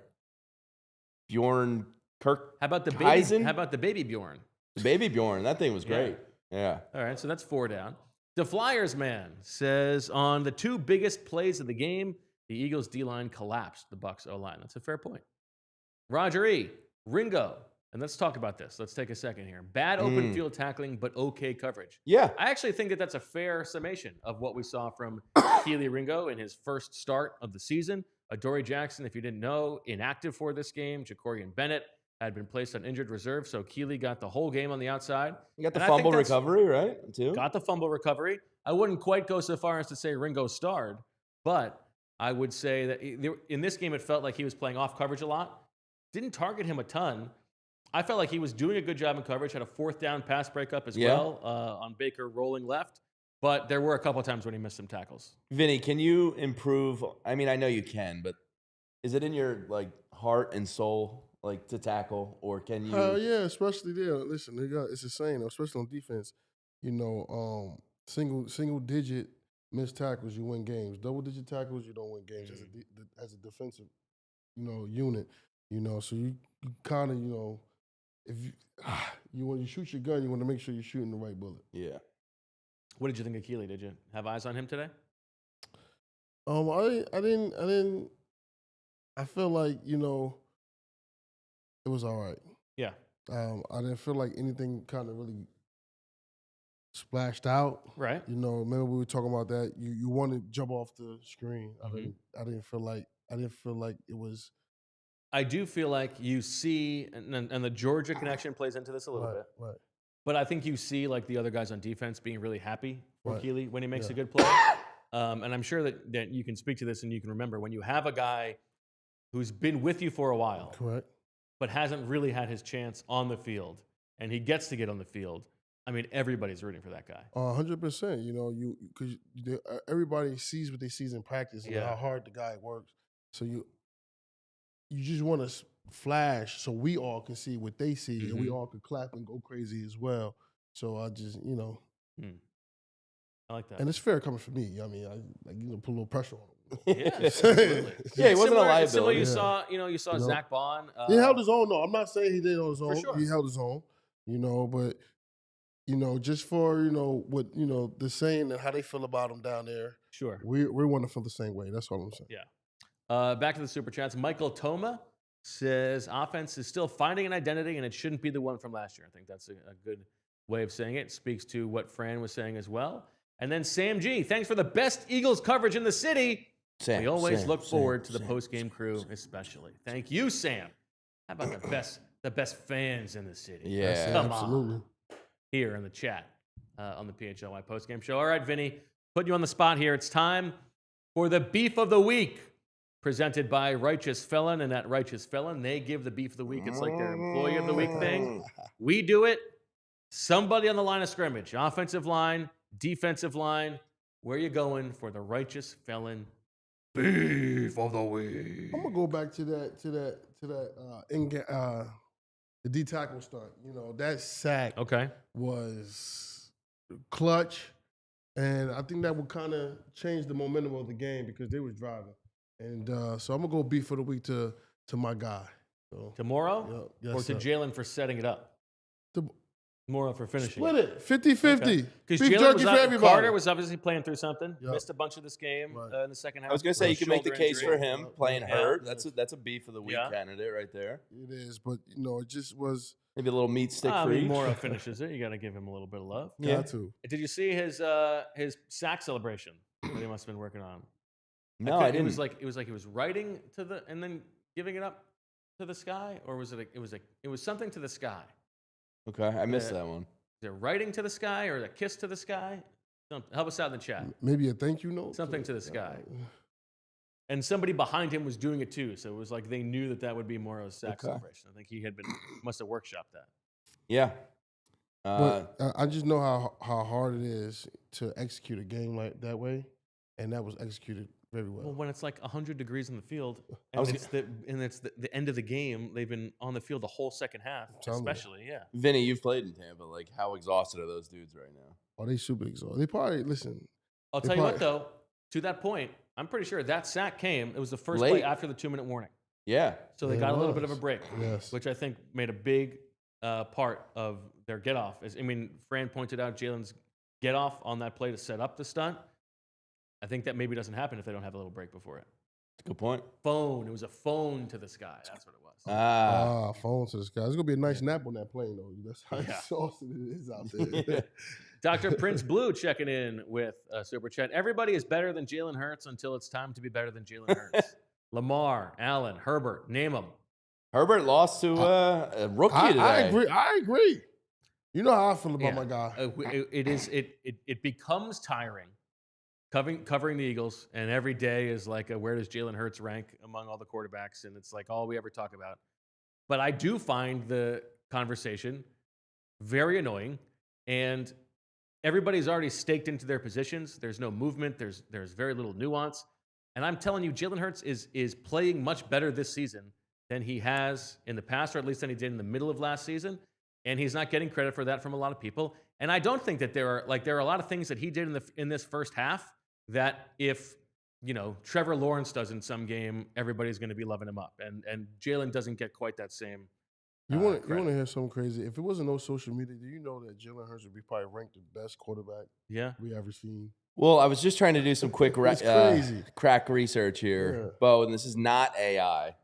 Bjorn Kirk. How about the Kaizen? baby? How about the baby Bjorn? The baby Bjorn. That thing was great. Yeah. All right, so that's 4 down. The Flyers man says on the 2 biggest plays of the game, the Eagles D-line collapsed the Bucs O-line. That's a fair point. Roger E. Ringo. And let's talk about this. Let's take a second here. Bad open field tackling, but okay coverage. Yeah. I actually think that that's a fair summation of what we saw from Kelee Ringo in his first start of the season. Adoree Jackson, if you didn't know, inactive for this game. Jacorian Bennett had been placed on injured reserve, so Kelee got the whole game on the outside. You got the fumble recovery, right? Too. Got the fumble recovery. I wouldn't quite go so far as to say Ringo starred, but I would say that in this game it felt like he was playing off coverage a lot. Didn't target him a ton. I felt like he was doing a good job in coverage, had a 4th down pass breakup as well on Baker rolling left. But there were a couple of times when he missed some tackles. Vinny, can you improve? I mean, I know you can, but is it in your heart and soul to tackle, or can you? Yeah, especially there. Listen, it's a saying, especially on defense. Single digit missed tackles, you win games. Double digit tackles, you don't win games as a defensive, unit. So you kind of if when you shoot your gun, you want to make sure you're shooting the right bullet. Yeah. What did you think of Kelee? Did you have eyes on him today? I didn't. I feel like it was all right. Yeah. I didn't feel like anything kind of really splashed out. Right. Remember we were talking about that. You want to jump off the screen. Mm-hmm. I didn't feel like it was. I do feel like you see, and the Georgia connection plays into this a little bit. Right. But I think you see the other guys on defense being really happy for Kelee when he makes a good play. And I'm sure that you can speak to this and you can remember when you have a guy who's been with you for a while, correct, but hasn't really had his chance on the field, and he gets to get on the field. I mean, everybody's rooting for that guy. 100%. Because everybody sees what they see in practice and how hard the guy works. So you just want to flash so we all can see what they see and we all can clap and go crazy as well. So I just, I like that. And it's fair coming from me. I mean, put a little pressure on Yeah, absolutely. Yeah, he wasn't a liability. Similar, you saw Zach Bond. He held his own. No, I'm not saying he did on his own. Sure. He held his own. But just for what the saying and how they feel about him down there. Sure, we want to feel the same way. That's all I'm saying. Yeah. Back to the super chats. Michael Toma says offense is still finding an identity, and it shouldn't be the one from last year. I think that's a good way of saying it. Speaks to what Fran was saying as well. And then Sam G, thanks for the best Eagles coverage in the city. We always look forward to the post-game crew, especially. Thank you, Sam. How about the best fans in the city? Yeah, Come absolutely. On. Here in the chat on the PHLY post-game show. All right, Vinny, put you on the spot here. It's time for the beef of the week, presented by Righteous Felon. And at Righteous Felon, they give the beef of the week. It's like their employee of the week thing. We do it. Somebody on the line of scrimmage, offensive line, defensive line. Where are you going for the Righteous Felon beef of the week? I'm gonna go back to that the D tackle stunt. That sack was clutch, and I think that would kind of change the momentum of the game because they was driving. And so I'm gonna go beef for the week to my guy. So, to Moro? Or to Jalen for setting it up? Moro for finishing. Split it 50-50. Because Jalen Carter was obviously playing through something. Yep. Missed a bunch of this game in the second half. I was going to say, you can make the case injury. for him playing hurt. That's a beef of the week candidate right there. It is, but it just was maybe a little meat stick for each. Moro finishes it. You got to give him a little bit of love. Got to. Did you see his sack celebration that he must have been working on? No, I didn't. It was like he was writing to the and then giving it up to the sky, or was it? It was something to the sky. Okay, I missed that one. Is it writing to the sky or a kiss to the sky? Help us out in the chat. Maybe a thank you note. Something to the sky. And somebody behind him was doing it too, so it was like they knew that would be Moro's sack celebration. I think he must have workshopped that. Yeah. But I just know how hard it is to execute a game like that way, and that was executed very well. Well, when it's like 100 degrees in the field, and it's the end of the game, they've been on the field the whole second half, especially. Yeah. Vinny, you've played in Tampa. Like, how exhausted are those dudes right now? Oh, they super exhausted. They probably listen. I'll tell you what, though. To that point, I'm pretty sure that sack came. It was the first play after the 2-minute warning. Yeah. So they got a little bit of a break, yes, which I think made a big part of their get off. Fran pointed out Jalen's get off on that play to set up the stunt. I think that maybe doesn't happen if they don't have a little break before it. Good point. Phone. It was a phone to the sky. That's what it was. Phone to the sky. It's going to be a nice nap on that plane, though. That's how exhausted it is out there. Dr. Prince Blue checking in with a super chat. Everybody is better than Jalen Hurts until it's time to be better than Jalen Hurts. Lamar, Allen, Herbert, name them. Herbert lost to a rookie today. I agree. You know how I feel about my guy. It becomes tiring covering the Eagles, and every day is like, where does Jalen Hurts rank among all the quarterbacks? And it's like all we ever talk about. But I do find the conversation very annoying, and everybody's already staked into their positions. There's no movement. There's very little nuance. And I'm telling you, Jalen Hurts is playing much better this season than he has in the past, or at least than he did in the middle of last season. And he's not getting credit for that from a lot of people. And I don't think that there are a lot of things that he did in this first half that if Trevor Lawrence does in some game, everybody's going to be loving him up. And Jalen doesn't get quite that same. You want to hear something crazy? If it wasn't no social media, do you know that Jalen Hurts would be probably ranked the best quarterback we ever seen? Well, I was just trying to do some quick crack research here, Bo, and this is not AI.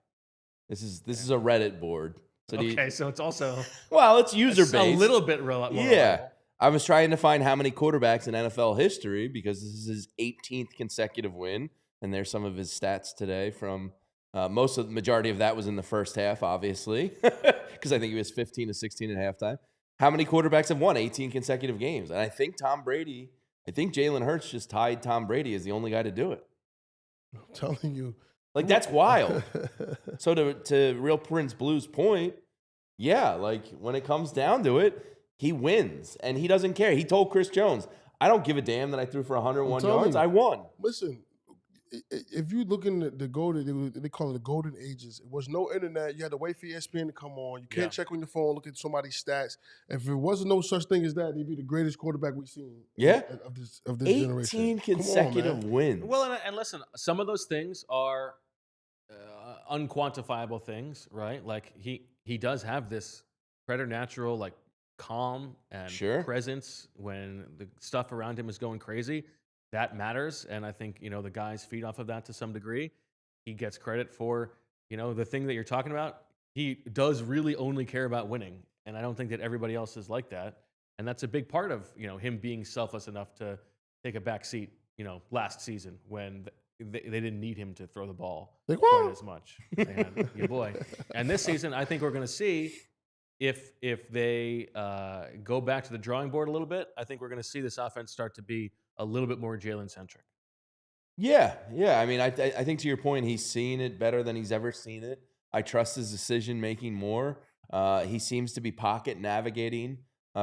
This is a Reddit board. So so it's also it's user based. A little bit more. Yeah. I was trying to find how many quarterbacks in NFL history because this is his 18th consecutive win, and there's some of his stats today from the majority of that was in the first half, obviously, because I think he was 15 to 16 at halftime. How many quarterbacks have won 18 consecutive games? And I think Jalen Hurts just tied Tom Brady as the only guy to do it. I'm telling you. Like, that's wild. So to Real Prince Blue's point, when it comes down to it, he wins, and he doesn't care. He told Chris Jones, I don't give a damn that I threw for 101 yards. I won. Listen, if you look in the golden, they call it the golden ages. It was no internet. You had to wait for ESPN to come on. You can't check on your phone, look at somebody's stats. If there wasn't no such thing as that, he'd be the greatest quarterback we've seen. Of this 18 generation. 18 consecutive wins. Well, and listen, some of those things are unquantifiable things, right? Like he does have this preternatural, like, calm and presence when the stuff around him is going crazy. That matters, and I think the guys feed off of that to some degree. He gets credit for the thing that you're talking about. He does really only care about winning, and I don't think that everybody else is like that. And that's a big part of him being selfless enough to take a back seat. Last season when they didn't need him to throw the ball quite as much. They had your boy, and this season I think we're going to see. If they go back to the drawing board a little bit, I think we're going to see this offense start to be a little bit more Jalen-centric. Yeah. I mean, I think to your point, he's seen it better than he's ever seen it. I trust his decision-making more. He seems to be pocket navigating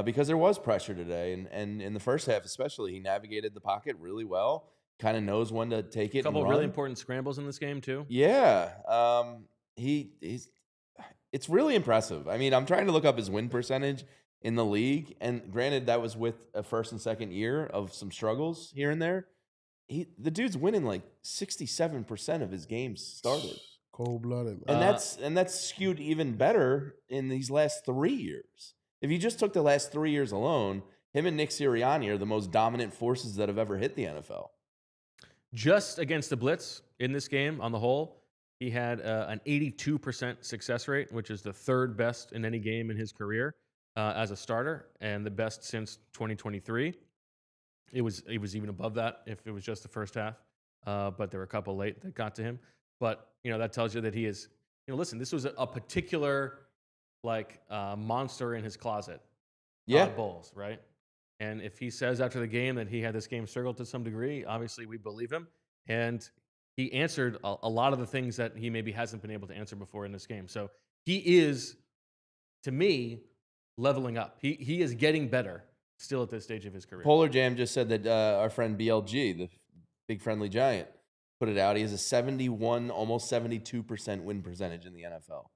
because there was pressure today. And in the first half especially, he navigated the pocket really well, kind of knows when to take it. A couple of really important scrambles in this game, too. Yeah. It's really impressive. I mean, I'm trying to look up his win percentage in the league, and granted, that was with a first and second year of some struggles here and there. The dude's winning like 67% of his games started. Cold-blooded. And that's skewed even better in these last 3 years. If you just took the last 3 years alone, him and Nick Sirianni are the most dominant forces that have ever hit the NFL. Just against the blitz in this game on the whole, he had an 82% success rate, which is the third best in any game in his career as a starter, and the best since 2023. It was even above that if it was just the first half, but there were a couple late that got to him. But that tells you that he is. Listen, this was a particular monster in his closet. Yeah, Bulls, right? And if he says after the game that he had this game circled to some degree, obviously we believe him. And he answered a lot of the things that he maybe hasn't been able to answer before in this game. So he is, to me, leveling up. He is getting better still at this stage of his career. Polar Jam just said that our friend BLG, the big friendly giant, put it out. He has a 71, almost 72% win percentage in the NFL.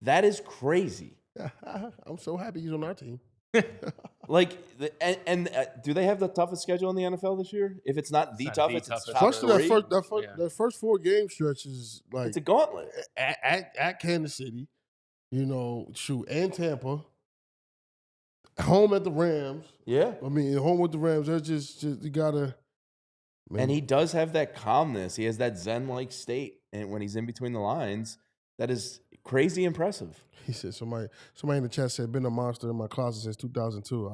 That is crazy. I'm so happy he's on our team. Do they have the toughest schedule in the NFL this year? If it's not the toughest, it's top three. First, that first 4 game stretch is like it's a gauntlet at Kansas City, and Tampa, home at the Rams. Yeah, I mean, home with the Rams. That's just you gotta. Man. And he does have that calmness. He has that zen-like state, and when he's in between the lines, that is crazy impressive. He said somebody in the chat said been a monster in my closet since 2002.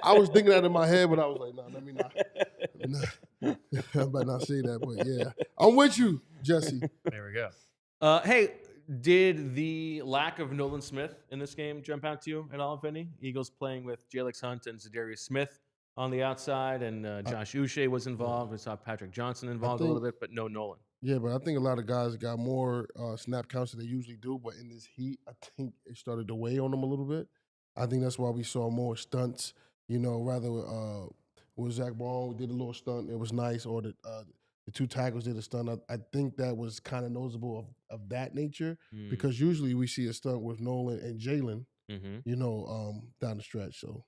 I was thinking that in my head, but I was like, no, let me not. I better not say that, but yeah, I'm with you, Jesse. There we go. Hey, did the lack of Nolan Smith in this game jump out to you at all, Vinny? Eagles playing with Jalen Hunt and Zadarius Smith on the outside, and Josh Uche was involved. We saw Patrick Johnson involved a little bit, but no Nolan. Yeah, but I think a lot of guys got more snap counts than they usually do. But in this heat, I think it started to weigh on them a little bit. I think that's why we saw more stunts. Rather with Zach Brown did a little stunt, it was nice, or the 2 tackles did a stunt. I think that was kind of noticeable of that nature because usually we see a stunt with Nolan and Jalen, down the stretch. So.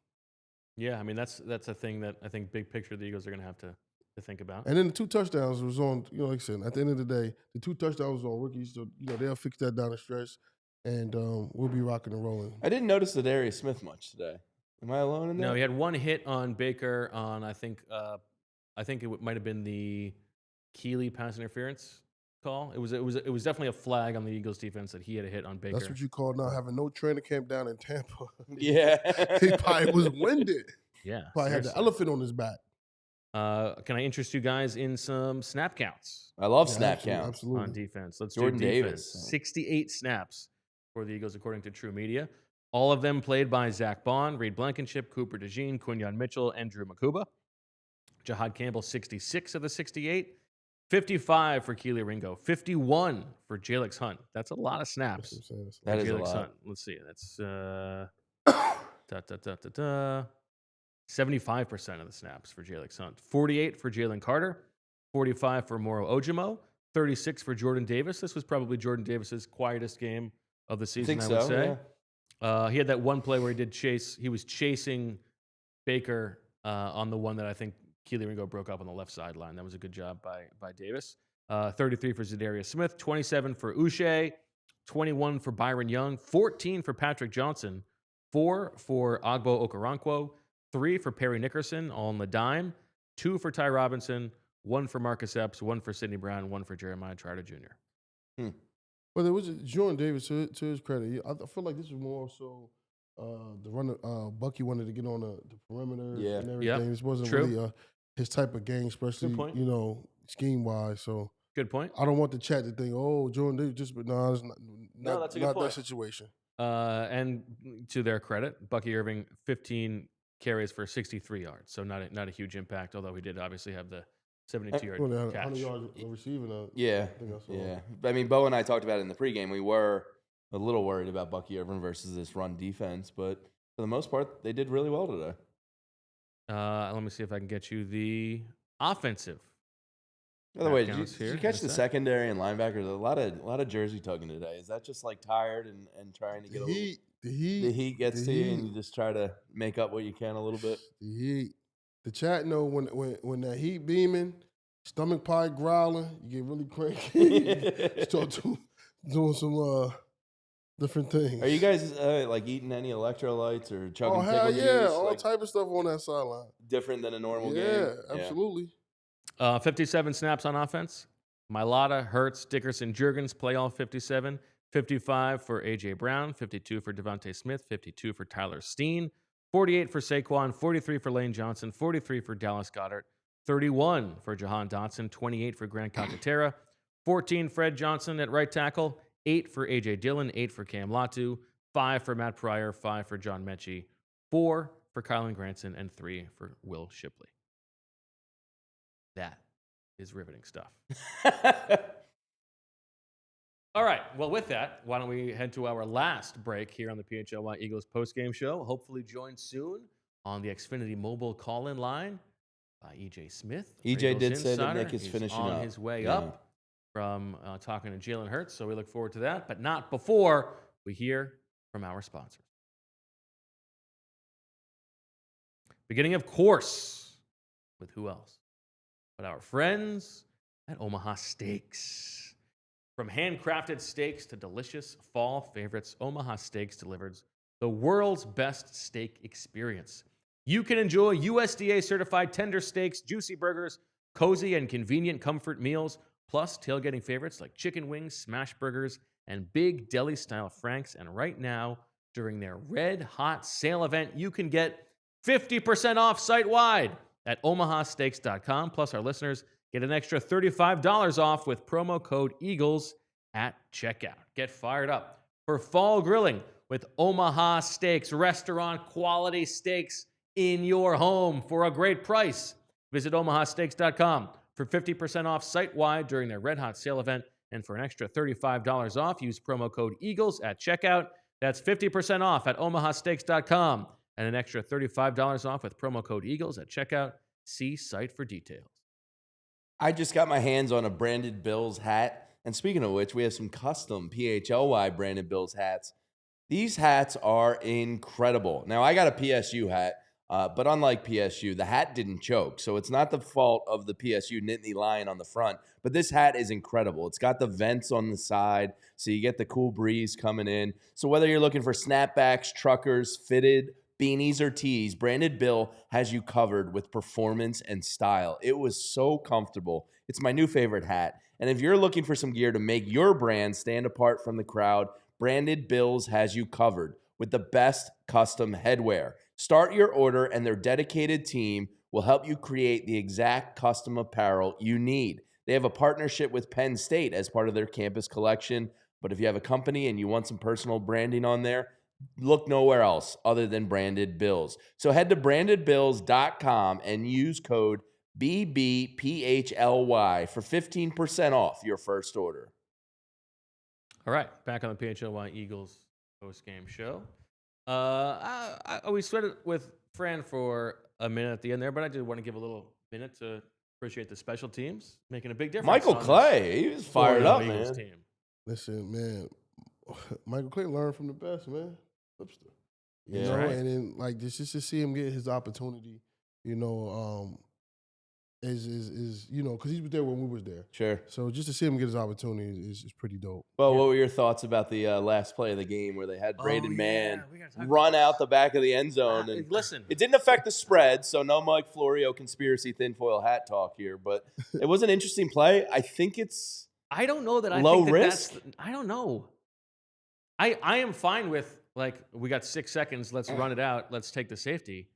Yeah, I mean that's a thing that I think big picture the Eagles are going to have to think about. And then the 2 touchdowns was on, like I said, at the end of the day, the 2 touchdowns was on rookies. So, they'll fix that down the stretch, and we'll be rocking and rolling. I didn't notice Zadarius Smith much today. Am I alone in that? No, he had 1 hit on Baker on I think it might have been the Kelee pass interference call. It was definitely a flag on the Eagles defense that he had a hit on Baker. That's what you call now having no training camp down in Tampa. Yeah. He probably was winded. Yeah. Probably had the elephant on his back. Can I interest you guys in some snap counts? I love snap counts. Absolutely. On defense. Let's Jordan do defense. Davis. 68 snaps for the Eagles, according to True Media. All of them played by Zach Bond, Reed Blankenship, Cooper DeJean, Quinyon Mitchell, and Drew Makuba. Jihaad Campbell, 66 of the 68. 55 for Kelee Ringo. 51 for Jalen Hunt. That's a lot of snaps. That is a lot. Hunt. Let's see. That's 75% of the snaps for Jalen Hunt. 48 for Jalen Carter. 45 for Moro Ojomo, 36 for Jordan Davis. This was probably Jordan Davis's quietest game of the season, I would say. Yeah. He had that one play where he was chasing Baker on the one that I think Kelee Ringo broke up on the left sideline. That was a good job by Davis. 33 for Zadarius Smith, 27 for Uche, 21 for Byron Young, 14 for Patrick Johnson, 4 for Agbo Okoronkwo, 3 for Perry Nickerson, all on the dime, 2 for Ty Robinson, 1 for Marcus Epps, 1 for Sidney Brown, 1 for Jeremiah Trotter Jr. Well, there was Jordan Davis, to his credit. I feel like this was more so the runner. Bucky wanted to get on the perimeter and everything. Yep. This wasn't really his type of game, especially scheme wise. So good point. I don't want the chat to think, oh, Jordan Davis just, but no, it's not that's a good point. That situation. And to their credit, Bucky Irving 15 carries for 63 yards, so not a huge impact. Although he did obviously have the 72-yard catch. 100 yards receiving. Yeah. I mean, Bo and I talked about it in the pregame. We were a little worried about Bucky Irving versus this run defense, but for the most part, they did really well today. Let me see if I can get you the offensive. By the way, did you catch the secondary and linebackers? A lot of jersey tugging today. Is that just like tired and trying to get the heat gets to you and you just try to make up what you can a little bit? The heat. The chat know when that heat beaming, stomach pie growling, you get really cranky. Start doing some different things. Are you guys like eating any electrolytes or chugging? Oh hell yeah, all like, type of stuff on that sideline. Different than a normal game. Yeah, absolutely. 57 snaps on offense. Mailata, Hurts, Dickerson, Jurgens play all 57. 55 for A.J. Brown, 52 for DeVonta Smith, 52 for Tyler Steen, 48 for Saquon, 43 for Lane Johnson, 43 for Dallas Goedert, 31 for Jahan Dotson, 28 for Grant Calcaterra, 14 Fred Johnson at right tackle, 8 for A.J. Dillon, 8 for Cam Latu, 5 for Matt Pryor, 5 for John Mechie, 4 for Kylan Granson, and 3 for Will Shipley. That is riveting stuff. All right. Well, with that, why don't we head to our last break here on the PHLY Eagles postgame show. Hopefully joined soon on the Xfinity mobile call-in line by E.J. Smith. E.J. did say that Nick is finishing on up. His way up from talking to Jalen Hurts, so we look forward to that, but not before we hear from our sponsors. Beginning, of course, with who else but our friends at Omaha Steaks. From handcrafted steaks to delicious fall favorites, Omaha Steaks delivers the world's best steak experience. You can enjoy USDA-certified tender steaks, juicy burgers, cozy and convenient comfort meals, plus tailgating favorites like chicken wings, smash burgers, and big deli-style franks. And right now, during their red-hot sale event, you can get 50% off site-wide at omahasteaks.com. Plus, our listeners get an extra $35 off with promo code EAGLES at checkout. Get fired up for fall grilling with Omaha Steaks, restaurant quality steaks in your home for a great price. Visit omahasteaks.com for 50% off site-wide during their Red Hot Sale event, and for an extra $35 off, use promo code EAGLES at checkout. That's 50% off at omahasteaks.com and an extra $35 off with promo code EAGLES at checkout. See site for details. I just got my hands on a branded Bills hat. And speaking of which, we have some custom PHLY branded Bills hats. These hats are incredible. Now, I got a PSU hat, but unlike PSU, the hat didn't choke. So it's not the fault of the PSU Nittany Lion on the front. But this hat is incredible. It's got the vents on the side, so you get the cool breeze coming in. So whether you're looking for snapbacks, truckers, fitted, beanies, or tees, Branded Bill has you covered with performance and style. It was so comfortable. It's my new favorite hat. And if you're looking for some gear to make your brand stand apart from the crowd, Branded Bills has you covered with the best custom headwear. Start your order and their dedicated team will help you create the exact custom apparel you need. They have a partnership with Penn State as part of their campus collection. But if you have a company and you want some personal branding on there, look nowhere else other than Branded Bills. So head to brandedbills.com and use code BBPHLY for 15% off your first order. All right, back on the PHLY Eagles post-game show. We sweated with Fran for a minute at the end there, but I did want to give a little minute to Appreciate the special teams making a big difference. Michael Clay, he was fired up, man. Team. Listen, man, Michael Clay learned from the best, man. You Yeah, know, right. and then like just to see him get his opportunity, you know, is you know, because he was there when we was there. Sure. So just to see him get his opportunity is pretty dope. Well, what were your thoughts about the last play of the game where they had Braden Mann we gotta talk run about out the back of the end zone? And listen, it didn't affect the spread, so no Mike Florio conspiracy tinfoil hat talk here, but it was an interesting play. I think it's I don't know that I low think that risk. I don't know. I am fine with, like, we got 6 seconds. Let's run it out. Let's take the safety.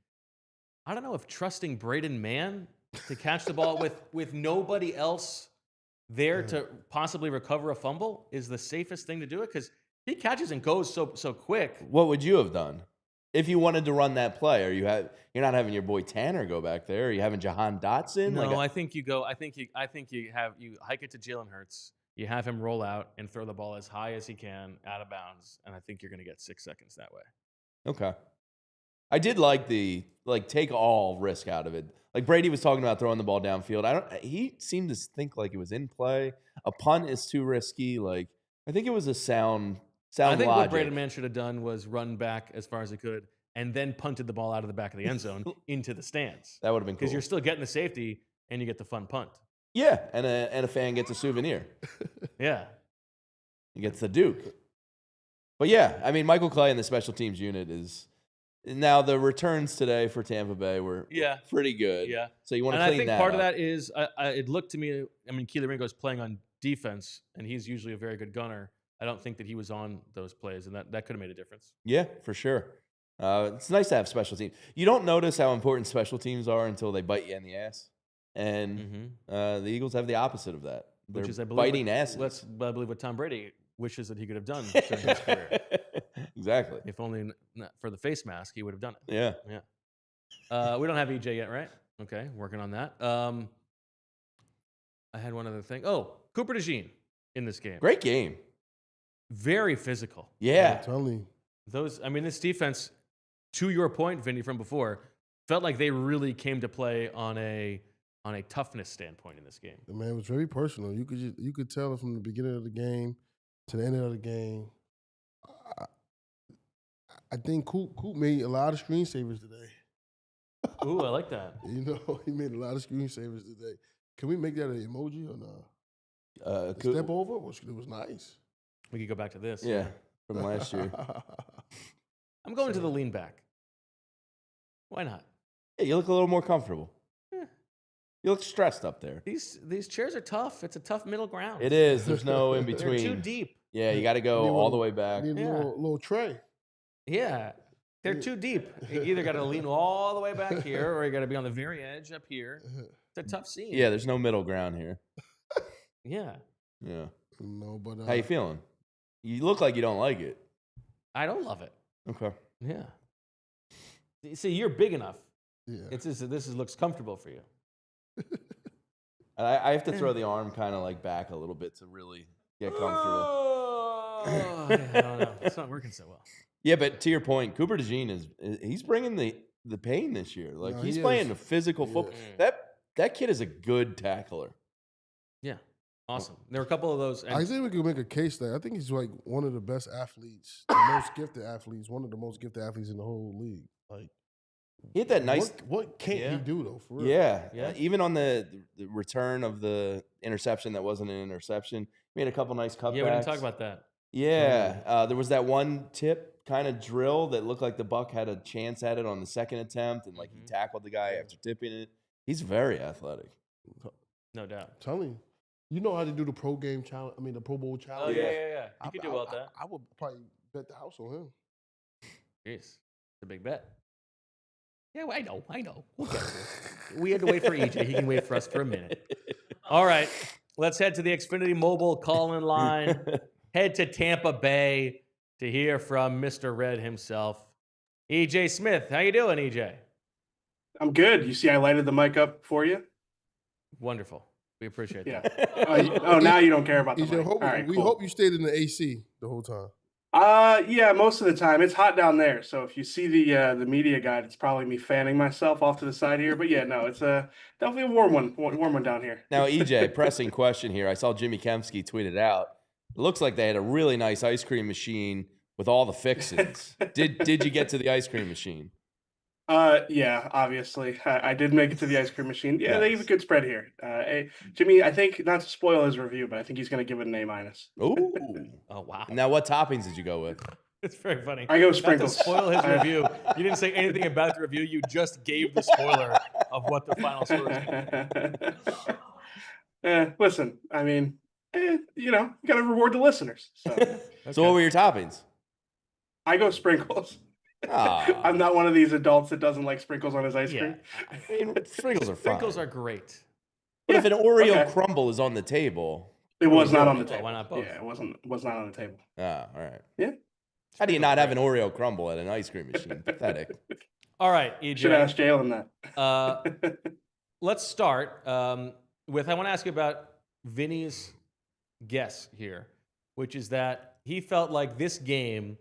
I don't know if trusting Braden Mann to catch the ball with nobody else there to possibly recover a fumble is the safest thing to do it, because he catches and goes so quick. What would you have done if you wanted to run that play? You're not having your boy Tanner go back there. Are you having Jahan Dotson? No, I think you go. I think you hike it to Jalen Hurts. You have him roll out and throw the ball as high as he can out of bounds, and I think you're going to get 6 seconds that way. Okay. I did like the take all risk out of it. Like Brady was talking about throwing the ball downfield. He seemed to think like it was in play. A punt is too risky. Like I think it was a sound I think logic. what Braden Mann should have done was run back as far as he could and then punted the ball out of the back of the end zone into the stands. That would have been cool. Because you're still getting the safety and you get the fun punt. Yeah, and a fan gets a souvenir. Yeah. He gets the Duke. But yeah, I mean, Michael Clay in the special teams unit is now the returns today for Tampa Bay were pretty good. Yeah. So you want to clean that up. And I think part of that is it looked to me, I mean, Kelee Ringo is playing on defense, and he's usually a very good gunner. I don't think that he was on those plays, and that could have made a difference. Yeah, for sure. It's nice to have special teams. You don't notice how important special teams are until they bite you in the ass. And the Eagles have the opposite of that. They're Which is, I believe, biting asses. I believe what Tom Brady wishes that he could have done during his career. Exactly. If only not for the face mask, he would have done it. Yeah. Yeah. We don't have EJ yet, right? Okay, working on that. I had one other thing. Oh, Cooper DeJean in this game. Great game. Very physical. Yeah. I'm telling you. This defense, to your point, Vinny, from before, felt like they really came to play on a toughness standpoint in this game. Man, it was very personal. You could tell it from the beginning of the game to the end of the game. I think Coop made a lot of screensavers today. Ooh, I like that. You know, he made a lot of screensavers today. Can we make that an emoji or not? Step over? It was nice. We could go back to this. Yeah, from last year. I'm going to the lean back. Why not? Yeah, you look a little more comfortable. You look stressed up there. These chairs are tough. It's a tough middle ground. It is. There's no in between. They're too deep. Yeah, you got to go all the way back. Need a little tray. Yeah. They're too deep. You either got to lean all the way back here or you got to be on the very edge up here. It's a tough scene. Yeah, there's no middle ground here. Yeah. Yeah. No, but how you feeling? You look like you don't like it. I don't love it. Okay. Yeah. See, you're big enough. Yeah. This looks comfortable for you. I have to throw the arm kind of like back a little bit to really get comfortable. Oh, yeah, I don't know. It's not working so well. Yeah, but to your point, Cooper DeJean he's bringing the pain this year. Like No, he's playing a physical football. That kid is a good tackler. Yeah. Awesome. There were a couple of those. I think we could make a case that I think he's like one of the best athletes, the most gifted athletes, one of the most gifted athletes in the whole league. Like he had that nice. What can't he do though? For real. Yeah. Even on the return of the interception that wasn't an interception, he made a couple nice cutbacks. Yeah, we didn't talk about that. Yeah, there was that one tip kind of drill that looked like the Buck had a chance at it on the second attempt, and like he tackled the guy after tipping it. He's very athletic. No doubt. I'm telling you. You know how to do the Pro Game challenge? I mean, the Pro Bowl challenge. Oh yeah. You could do well at that. I would probably bet the house on him. Jeez, it's a big bet. Yeah, I know. We'll get to it. We had to wait for EJ. He can wait for us for a minute. All right, let's head to the Xfinity Mobile call-in line. Head to Tampa Bay to hear from Mr. Red himself, EJ Smith. How you doing, EJ? I'm good. You see, I lighted the mic up for you. Wonderful. We appreciate that. Yeah. Now you don't care about the mic. All right, we hope you stayed in the AC the whole time. Yeah, most of the time. It's hot down there. So if you see the media guide, it's probably me fanning myself off to the side here. But yeah, no, it's definitely a warm one down here. Now, EJ, pressing question here. I saw Jimmy Kempski tweet it out. It looks like they had a really nice ice cream machine with all the fixins. Did you get to the ice cream machine? Yeah, obviously. I did make it to the ice cream machine. Yeah, Nice. They have a good spread here. Hey, Jimmy, I think, not to spoil his review, but I think he's going to give it an A-. Ooh. Oh, wow. Now, what toppings did you go with? It's very funny. I go Not to sprinkles. spoil his review. You didn't say anything about the review. You just gave the spoiler of what the final score is. Listen, I mean, you got to reward the listeners. So, So what were your toppings? I go sprinkles. I'm not one of these adults that doesn't like sprinkles on his ice cream. I mean, sprinkles are fine. Sprinkles are great. But if an Oreo crumble is on the table, it was not on the table. Why not both? Yeah, it was not on the table. all right. Yeah. How do you not have an Oreo crumble at an ice cream machine? Pathetic. All right, EJ. Should ask Jalen that. Let's start with, I want to ask you about Vinny's guess here, which is that he felt like this game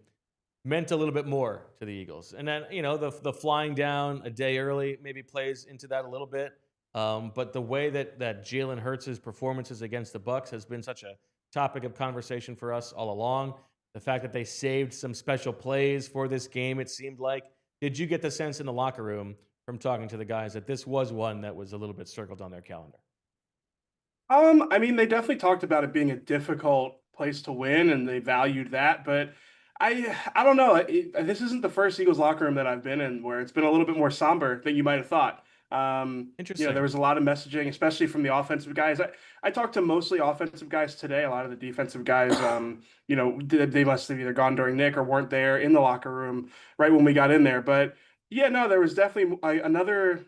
meant a little bit more to the Eagles. And then, the flying down a day early maybe plays into that a little bit. But the way that Jalen Hurts' performances against the Bucs has been such a topic of conversation for us all along. The fact that they saved some special plays for this game, it seemed like. Did you get the sense in the locker room from talking to the guys that this was one that was a little bit circled on their calendar? I mean, they definitely talked about it being a difficult place to win, and they valued that. But I don't know. This isn't the first Eagles locker room that I've been in where it's been a little bit more somber than you might have thought. Interesting. There was a lot of messaging, especially from the offensive guys. I talked to mostly offensive guys today. A lot of the defensive guys, they must have either gone during Nick or weren't there in the locker room right when we got in there. But yeah, no, there was definitely another.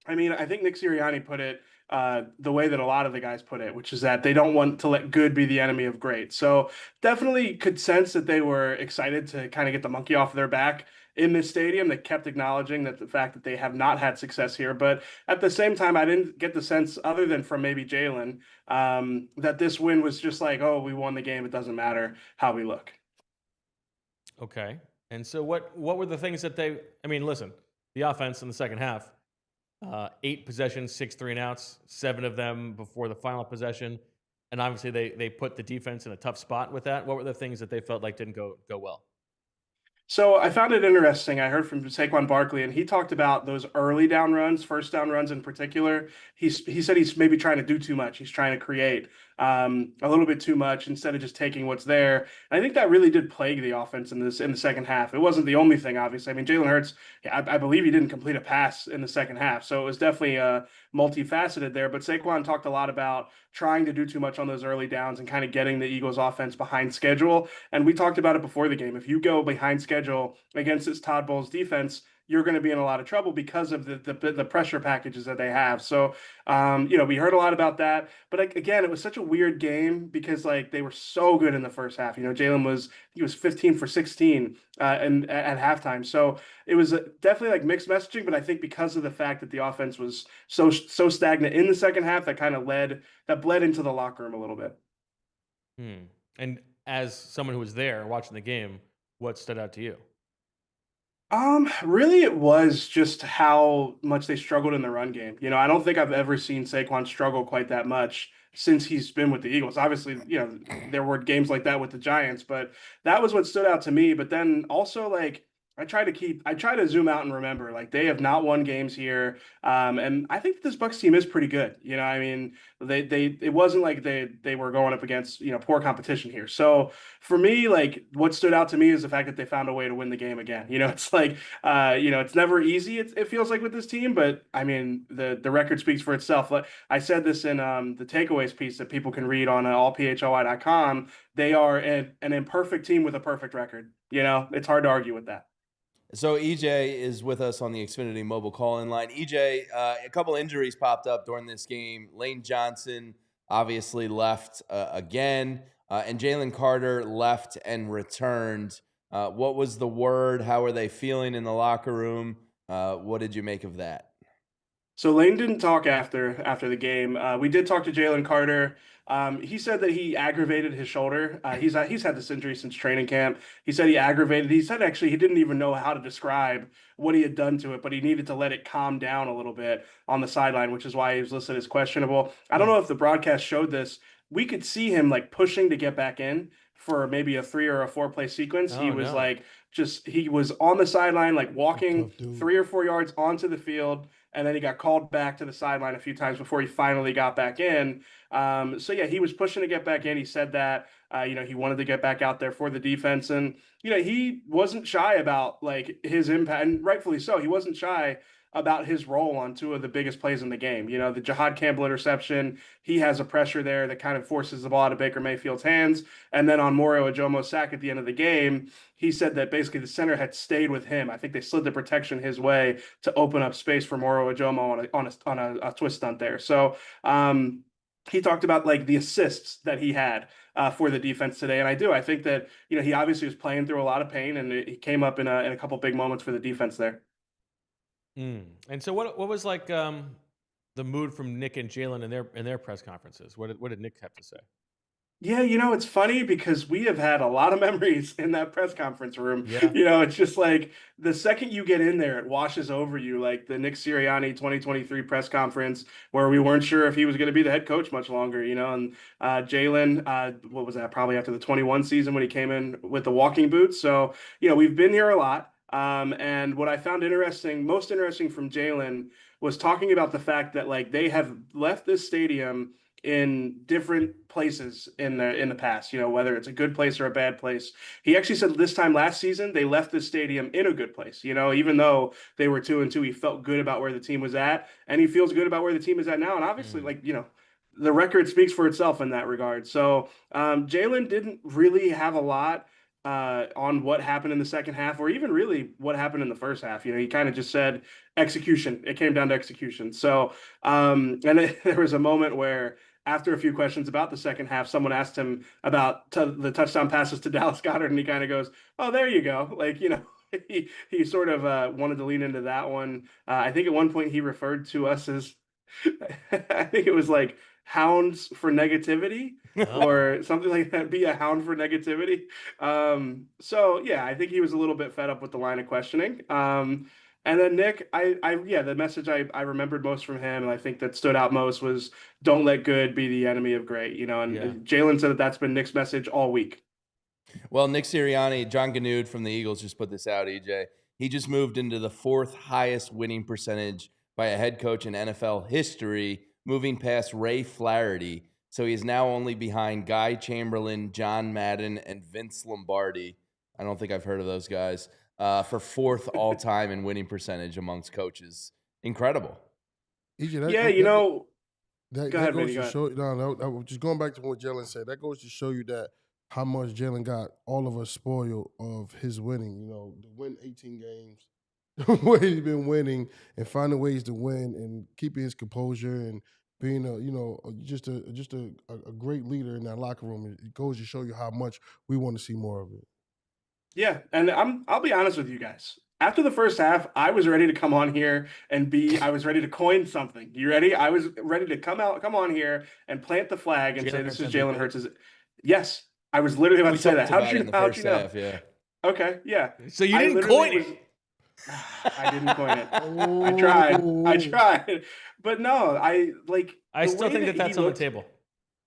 I mean, I think Nick Sirianni put it the way that a lot of the guys put it, which is that they don't want to let good be the enemy of great. So definitely could sense that they were excited to kind of get the monkey off their back in this stadium. They kept acknowledging that the fact that they have not had success here. But at the same time, I didn't get the sense, other than from maybe Jalen, that this win was just like, oh, we won the game. It doesn't matter how we look. Okay. And so what were the things that listen, the offense in the second half, 8 possessions, 6 3-and-outs, 7 of them before the final possession. And obviously they put the defense in a tough spot with that. What were the things that they felt like didn't go well? So I found it interesting. I heard from Saquon Barkley, and he talked about those early down runs, first down runs in particular. He said he's maybe trying to do too much. He's trying to create a little bit too much instead of just taking what's there. And I think that really did plague the offense in the second half. It wasn't the only thing, obviously. I mean, Jalen Hurts, I believe he didn't complete a pass in the second half. So it was definitely multifaceted there. But Saquon talked a lot about trying to do too much on those early downs and kind of getting the Eagles offense behind schedule. And we talked about it before the game. If you go behind schedule against this Todd Bowles defense, you're going to be in a lot of trouble because of the pressure packages that they have. So, we heard a lot about that. But again, it was such a weird game because they were so good in the first half. Jalen was 15 for 16 and at halftime. So it was definitely mixed messaging. But I think because of the fact that the offense was so stagnant in the second half, that bled into the locker room a little bit. And as someone who was there watching the game, what stood out to you? Really, it was just how much they struggled in the run game. I don't think I've ever seen Saquon struggle quite that much since he's been with the Eagles. Obviously, there were games like that with the Giants, but that was what stood out to me. But then also, I try to zoom out and remember, they have not won games here. And I think this Bucs team is pretty good. I mean, it wasn't like they were going up against, poor competition here. So for me, what stood out to me is the fact that they found a way to win the game again. It's it's never easy. It feels like with this team, but I mean, the record speaks for itself. I said this in the takeaways piece that people can read on allphly.com. They are an imperfect team with a perfect record. It's hard to argue with that. So EJ is with us on the Xfinity mobile call-in line. EJ, a couple injuries popped up during this game. Lane Johnson obviously left again, and Jalen Carter left and returned. What was the word? How are they feeling in the locker room? What did you make of that? So Lane didn't talk after the game. We did talk to Jalen Carter. He said that he aggravated his shoulder. He's had this injury since training camp. He said he aggravated. He said actually he didn't even know how to describe what he had done to it, but he needed to let it calm down a little bit on the sideline, which is why he was listed as questionable. I don't know if the broadcast showed this. We could see him like pushing to get back in for maybe a 3 or a 4 play sequence. He was like he was on the sideline, like walking 3 or 4 yards onto the field, and then he got called back to the sideline a few times before he finally got back in. So yeah, he was pushing to get back in. He said that he wanted to get back out there for the defense, and he wasn't shy about like his impact, and rightfully so. He wasn't shy about his role on 2 of the biggest plays in the game. The Jihaad Campbell interception, he has a pressure there that kind of forces the ball out of Baker Mayfield's hands. And then on Moro Ojomo's sack at the end of the game, he said that basically the center had stayed with him. I think they slid the protection his way to open up space for Moro Ojomo on a twist stunt there. So he talked about like the assists that he had for the defense today. And I think that, he obviously was playing through a lot of pain, and he came up in a couple big moments for the defense there. And so what was like the mood from Nick and Jalen in their press conferences? What did Nick have to say? Yeah, it's funny because we have had a lot of memories in that press conference room. Yeah. It's just like the second you get in there, it washes over you. Like the Nick Sirianni 2023 press conference where we weren't sure if he was going to be the head coach much longer, and Jalen, what was that? Probably after the 21 season when he came in with the walking boots. So, we've been here a lot. And what I found most interesting from Jalen was talking about the fact that like they have left this stadium in different places in the past, whether it's a good place or a bad place. He actually said this time last season, they left the stadium in a good place, even though they were 2-2, he felt good about where the team was at, and he feels good about where the team is at now. And obviously the record speaks for itself in that regard. So Jalen didn't really have a lot on what happened in the second half, or even really what happened in the first half. He kind of just said execution. It came down to execution. So, and there was a moment where after a few questions about the second half, someone asked him about the touchdown passes to Dallas Goedert, and he kind of goes, "Oh, there you go." Like, he sort of wanted to lean into that one. I think at one point he referred to us as, I think it was like hounds for negativity or something like that. Be a hound for negativity. So yeah, I think he was a little bit fed up with the line of questioning. And then Nick, the message I remembered most from him, and I think that stood out most, was don't let good be the enemy of great. And Jalen said that's been Nick's message all week. Well, Nick Sirianni, John Ganud from the Eagles just put this out, EJ. He just moved into the 4th highest winning percentage by a head coach in NFL history, moving past Ray Flaherty. So he's now only behind Guy Chamberlain, John Madden, and Vince Lombardi. I don't think I've heard of those guys. For 4th all-time in winning percentage amongst coaches. Incredible. EJ, that go ahead, goes Vinny, to show. No, just going back to what Jalen said. That goes to show you that how much Jalen got all of us spoiled of his winning. To win 18 games, the way he's been winning and finding ways to win and keeping his composure and being just a great leader in that locker room. It goes to show you how much we want to see more of it. Yeah, and I'll be honest with you guys. After the first half, I was ready to come on here and I was ready to coin something. You ready? I was ready to come on here and plant the flag and say this is Jalen Hurts. Yes, I was literally about to say that. How'd you know? Half, yeah. Okay, yeah. So you didn't coin it. I didn't coin it. I tried. But no, I still think that's on the table.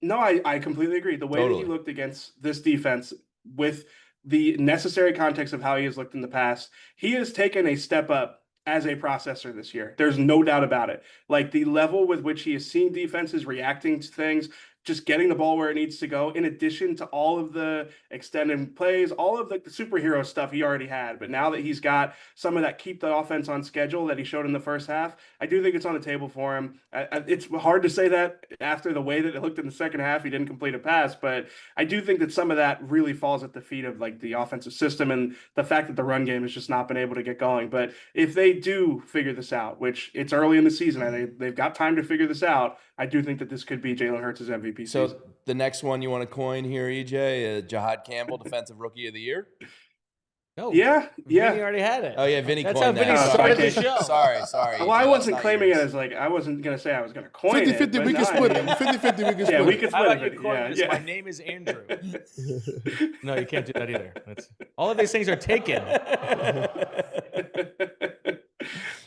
No, I completely agree. The way that he looked against this defense with the necessary context of how he has looked in the past, he has taken a step up as a processor this year. There's no doubt about it. Like the level with which he is seeing defenses reacting to things, just getting the ball where it needs to go, in addition to all of the extended plays, all of the superhero stuff he already had. But now that he's got some of that keep the offense on schedule that he showed in the first half, I do think it's on the table for him. It's hard to say that after the way that it looked in the second half. He didn't complete a pass, but I do think that some of that really falls at the feet of like the offensive system and the fact that the run game has just not been able to get going. But if they do figure this out, which it's early in the season, and they've got time to figure this out, I do think that this could be Jalen Hurts' MVP season. So the next one you want to coin here, EJ, Jihaad Campbell, Defensive Rookie of the Year? No. Yeah. Vinny already had it. Oh yeah, Vinny. That's coined how Vinny that. started the Okay. show. Sorry. Well, I wasn't claiming it as like I wasn't gonna say I was gonna coin 50-50, it. we but can no, split I it. mean, 50-50, we can Yeah, split we it. could How split about it. you coin Yeah, this? yeah. My name is Andrew. No, you can't do that either. All of these things are taken.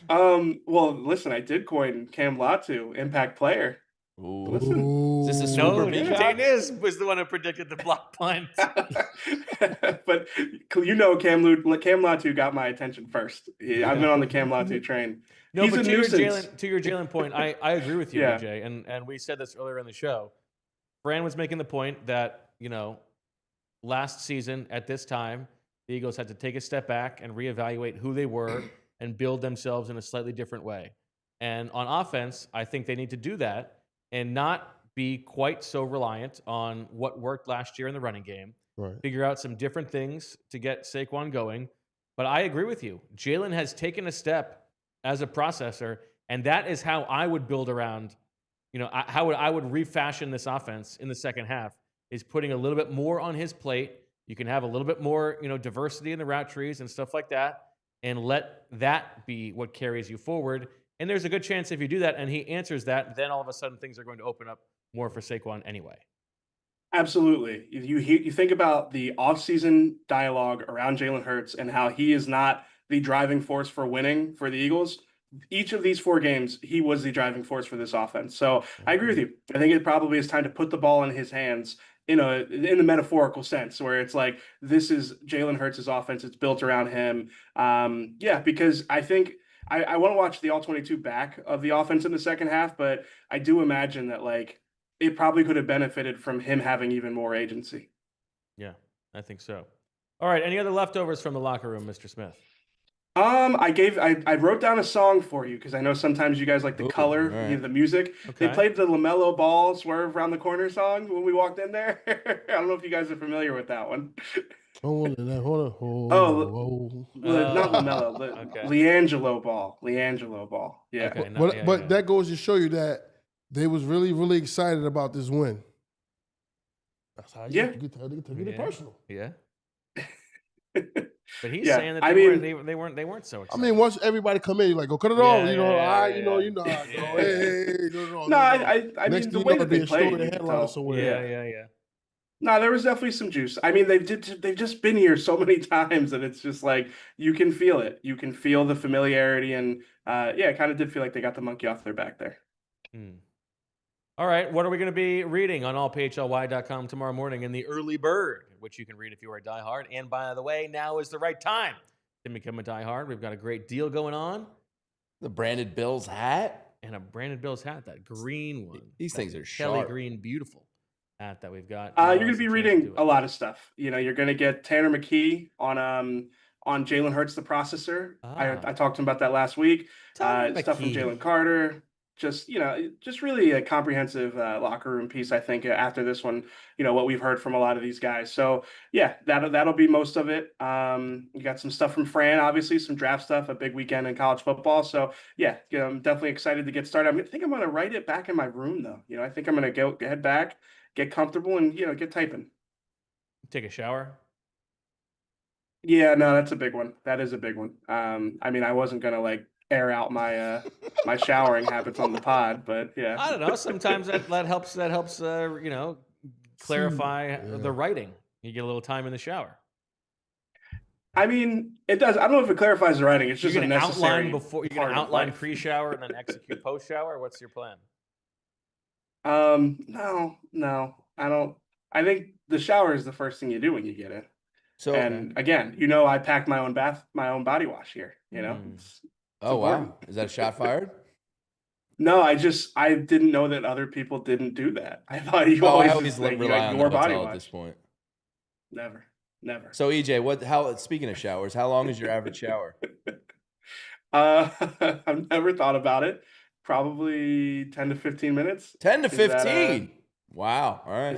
Well, listen, I did coin Cam Latu, impact player. Ooh. Listen. Is this a No, super beat? Daniz was the one who predicted the block punt. But Cam Latu got my attention first. I've been on the Cam Latu train. No, He's but a to your nuisance. Jalen point, I agree with you, Yeah. EJ, and we said this earlier in the show. Fran was making the point that, last season at this time, the Eagles had to take a step back and reevaluate who they were and build themselves in a slightly different way. And on offense, I think they need to do that and not be quite so reliant on what worked last year in the running game. Right. Figure out some different things to get Saquon going. But I agree with you. Jalen has taken a step as a processor, and that is how I would build around, how I would refashion this offense in the second half, is putting a little bit more on his plate. You can have a little bit more, diversity in the route trees and stuff like that, and let that be what carries you forward. And there's a good chance if you do that and he answers that, then all of a sudden things are going to open up more for Saquon anyway. Absolutely. You think about the offseason dialogue around Jalen Hurts and how he is not the driving force for winning for the Eagles. Each of these 4 games, he was the driving force for this offense. So I agree with you. I think it probably is time to put the ball in his hands in the metaphorical sense, where it's like, this is Jalen Hurts' offense. It's built around him. Because I think I want to watch the all-22 back of the offense in the second half, but I do imagine that it probably could have benefited from him having even more agency. Yeah, I think so. All right, any other leftovers from the locker room, Mr. Smith? I wrote down a song for you because I know sometimes you guys like the color, right. the music. Okay. They played the LaMelo Ball Swerve Around the Corner song when we walked in there. I don't know if you guys are familiar with that one. Not LaMelo, Okay. Leangelo Ball. Yeah. Okay, but that goes to show you that they was really, really excited about this win. That's how you get it personal. Yeah. But he's Yeah, saying that they weren't so excited. I mean, once everybody come in, you're like, go cut it off. You know how I go. Hey, No, I Next mean, the thing way you know, that they be a story played. in the headline somewhere. Yeah. No, there was definitely some juice. I mean, they've just been here so many times that it's just like you can feel it. You can feel the familiarity, and it kind of did feel like they got the monkey off their back there. All right, what are we going to be reading on allphly.com tomorrow morning in the Early Bird, which you can read if you are a diehard. And by the way, now is the right time to become a diehard. We've got a great deal going on. The branded Bills hat. And a branded Bills hat, that green one. These things are Kelly sharp. Green, beautiful hat that we've got. You're going to be reading a lot of stuff. You're going to get Tanner McKee on Jalen Hurts, the processor. I talked to him about that last week. Stuff from Jalen Carter. Just really a comprehensive locker room piece, I think, after this one, what we've heard from a lot of these guys. So yeah, that'll be most of it. You got some stuff from Fran, obviously some draft stuff, a big weekend in college football. So yeah, I'm definitely excited to get started. I think I'm going to write it back in my room though. I think I'm going to head back, get comfortable, and get typing. Take a shower. Yeah, no, that's a big one. That is a big one. I mean, I wasn't going to air out my my showering habits on the pod, but yeah. I don't know. Sometimes that helps. Clarify the writing. You get a little time in the shower. I mean, it does. I don't know if it clarifies the writing. It's just you're a gonna necessary. You're gonna outline pre-shower and then execute post-shower. What's your plan? No, I don't. I think the shower is the first thing you do when you get in. So, and again, I packed my own body wash here. It's important. Wow, is that a shot fired? No, I didn't know that other people didn't do that. I thought you always rely on your body wash at this point. Never. So EJ, speaking of showers, how long is your average shower? I've never thought about it. Probably 10 to 15 minutes. 10 to 15. Wow. All right.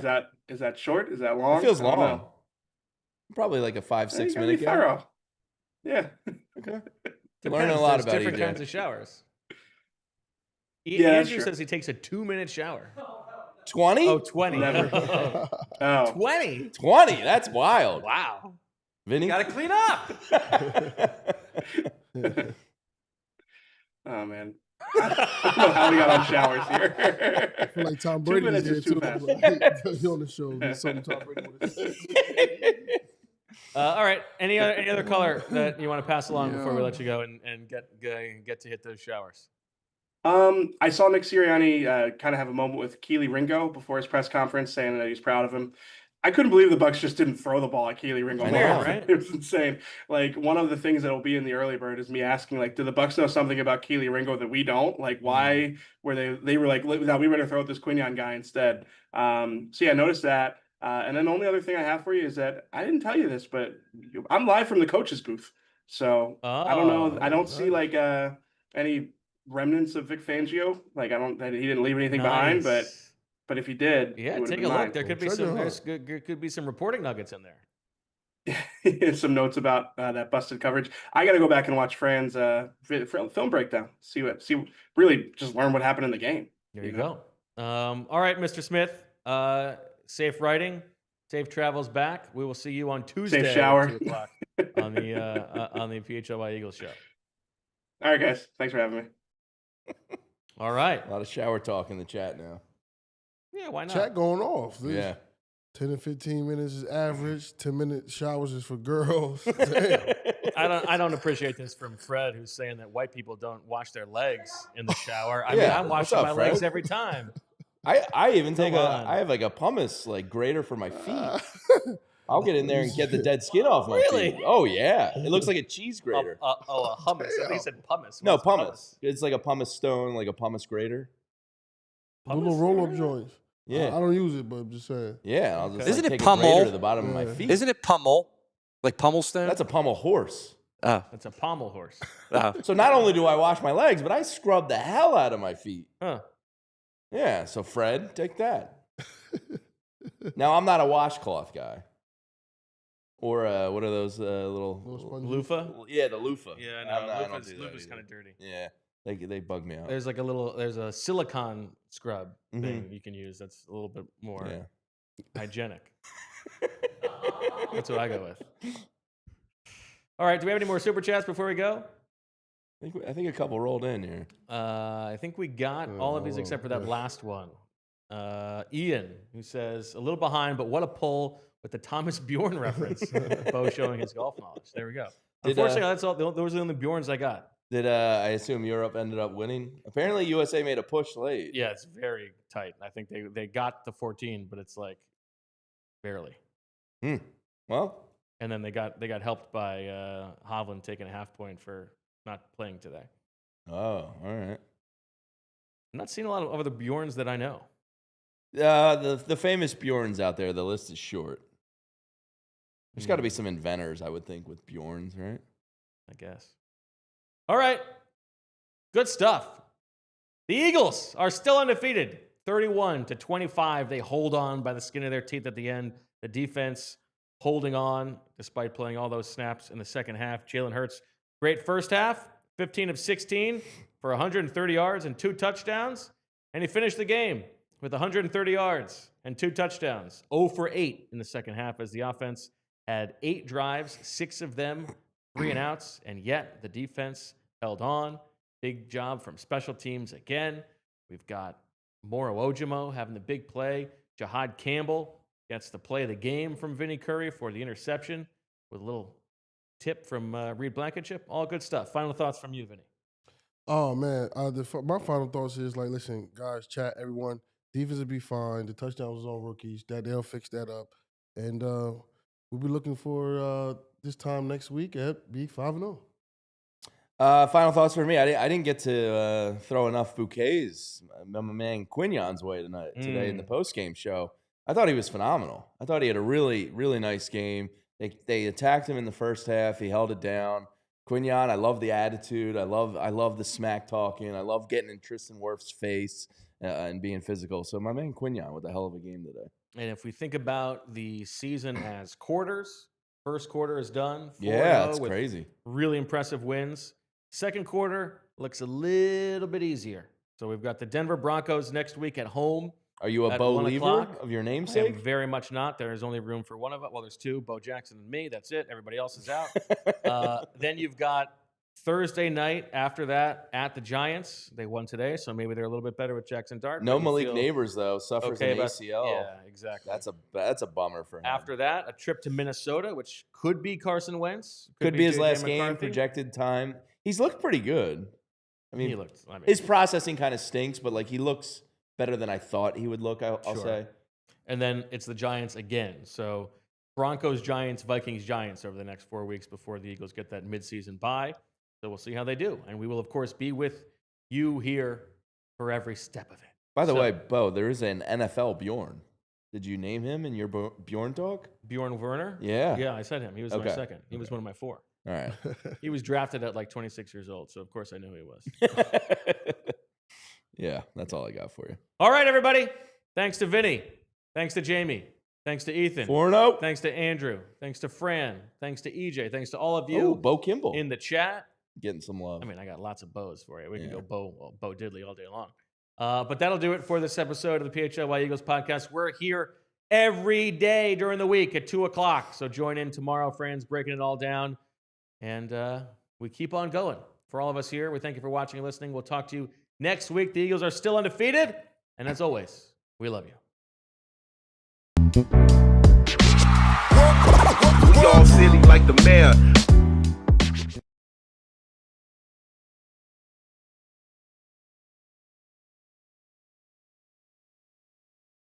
Is that short? Is that long? It feels long. Probably like a 5-6 minute guy. Yeah. Okay. Learning a lot about different kinds of showers. Yeah, Andrew says he takes a 2-minute shower. 20? Oh, 20. Never. 20? 20? That's wild. Wow. Vinny? Got to clean up. Oh, man. I don't know how we got on showers here. I feel like Tom 2 Brady minutes is is there too too. fast. Like, he on the show. There's something Tom Brady would have said. All right. Any other color that you want to pass along before we let you go and get to hit those showers? I saw Nick Sirianni kind of have a moment with Kelee Ringo before his press conference, saying that he's proud of him. I couldn't believe the Bucs just didn't throw the ball at Kelee Ringo. I know, right? It was insane. Like, one of the things that will be in the early bird is me asking, like, do the Bucs know something about Kelee Ringo that we don't? Like, why were they were like, no, we better throw at this Quinyon guy instead. So yeah, I noticed that. And then the only other thing I have for you is that I didn't tell you this, but I'm live from the coach's booth. So I don't know. I don't see like any remnants of Vic Fangio. Like, he didn't leave anything behind, but if he did, yeah, take a look. There could be could be some reporting nuggets in there. Some notes about that busted coverage. I got to go back and watch Fran's film breakdown. Really just learn what happened in the game. There you go. All right, Mr. Smith. Safe riding, safe travels back. We will see you on Tuesday Safe shower. at 2 o'clock on the PHLY Eagles show. All right, guys. Thanks for having me. All right. A lot of shower talk in the chat now. Yeah, why not? Chat going off. Yeah. 10 and 15 minutes is average. 10-minute showers is for girls. I don't appreciate this from Fred, who's saying that white people don't wash their legs in the shower. I mean, I'm washing my legs every time. I even I have like a pumice like grater for my feet. I'll get in there and get the dead skin off my feet. Oh yeah, it looks like a cheese grater. A hummus. I think he said pumice. No, pumice. It's like a pumice stone, like a pumice grater. The little roll-up joints. Yeah, I don't use it, but I'm just saying. Yeah, I'll just Isn't like, it take pummel? a grater to the bottom of my feet. Isn't it pummel? Like pummel stone? That's a pummel horse. Oh. That's a pommel horse. Oh. So not only do I wash my legs, but I scrub the hell out of my feet. Huh. Yeah, so Fred, take that. Now, I'm not a washcloth guy. Or what are those little loofah? Yeah, the loofah. Yeah, no, loofah's kind of dirty. Yeah, they bug me out. There's like there's a silicone scrub thing you can use that's a little bit more hygienic. That's what I go with. All right, do we have any more super chats before we go? I think a couple rolled in here. I think we got all of these except for that last one. Ian, who says, a little behind, but what a pull with the Thomas Bjorn reference. Bo showing his golf knowledge. There we go. Unfortunately, that's all. Those are the only Bjorns I got. Did I assume Europe ended up winning? Apparently, USA made a push late. Yeah, it's very tight. I think they got the 14, but it's like barely. Well, and then they got helped by Hovland taking a half point for not playing today. Oh, all right. I'm not seeing a lot of other Bjorns that I know. The famous Bjorns out there, the list is short. There's got to be some inventors, I would think, with Bjorns, right? I guess. All right. Good stuff. The Eagles are still undefeated. 31-25. They hold on by the skin of their teeth at the end. The defense holding on despite playing all those snaps in the second half. Jalen Hurts, great first half. 15 of 16 for 130 yards and 2 touchdowns. And he finished the game with 130 yards and 2 touchdowns. 0 for 8 in the second half as the offense had 8 drives, 6 of them 3 and outs, and yet the defense held on. Big job from special teams again. We've got Moro Ojomo having the big play. Jihaad Campbell gets the play of the game from Vinny Curry for the interception with a little tip from Reed Blankenship. All good stuff. Final thoughts from you, Vinny. Oh, man. My final thoughts is, like, listen, guys, chat, everyone, defense will be fine. The touchdowns was on rookies. They'll fix that up. And we'll be looking for this time next week at be 5-0. Final thoughts for me. I didn't get to throw enough bouquets my man Quinyon's way today in the postgame show. I thought he was phenomenal. I thought he had a really, really nice game. They attacked him in the first half. He held it down. Quinyon, I love the attitude. I love the smack talking. I love getting in Tristan Wirf's face and being physical. So my man Quinyon with a hell of a game today. And if we think about the season as quarters, first quarter is done. Yeah, that's crazy. Really impressive wins. Second quarter looks a little bit easier. So we've got the Denver Broncos next week at home. Are you a at Bo 1 Lever o'clock. of your I am namesake? very much not. There is only room for one of us. Well, there's two, Bo Jackson and me. That's it. Everybody else is out. Then you've got Thursday night after that at the Giants. They won today, so maybe they're a little bit better with Jackson Dart. No Malik Neighbors, though, suffers an ACL. Yeah, exactly. That's a bummer for him. After that, a trip to Minnesota, which could be Carson Wentz. Could be his JJ last game, McCarthy. projected time. He's looked pretty good. I mean, I mean, his processing kind of stinks, but like he looks better than I thought he would look, I'll say. And then it's the Giants again. So Broncos, Giants, Vikings, Giants over the next 4 weeks before the Eagles get that midseason bye. So we'll see how they do. And we will, of course, be with you here for every step of it. By the way, Bo, there is an NFL Bjorn. Did you name him in your Bjorn talk? Bjorn Werner? Yeah. Yeah, I said him. He was my second. He was one of my 4. All right. He was drafted at like 26 years old. So, of course, I knew who he was. Yeah, that's all I got for you. All right, everybody. Thanks to Vinny. Thanks to Jamie. Thanks to Ethan. 4-0. Thanks to Andrew. Thanks to Fran. Thanks to EJ. Thanks to all of you. Bo Kimball. In the chat. Getting some love. I mean, I got lots of bows for you. We can go Bo Diddley all day long. But that'll do it for this episode of the PHLY Eagles podcast. We're here every day during the week at 2 o'clock. So join in tomorrow, friends, breaking it all down. And we keep on going. For all of us here, we thank you for watching and listening. We'll talk to you next week. The Eagles are still undefeated. And as always, we love you. We all silly like the mayor.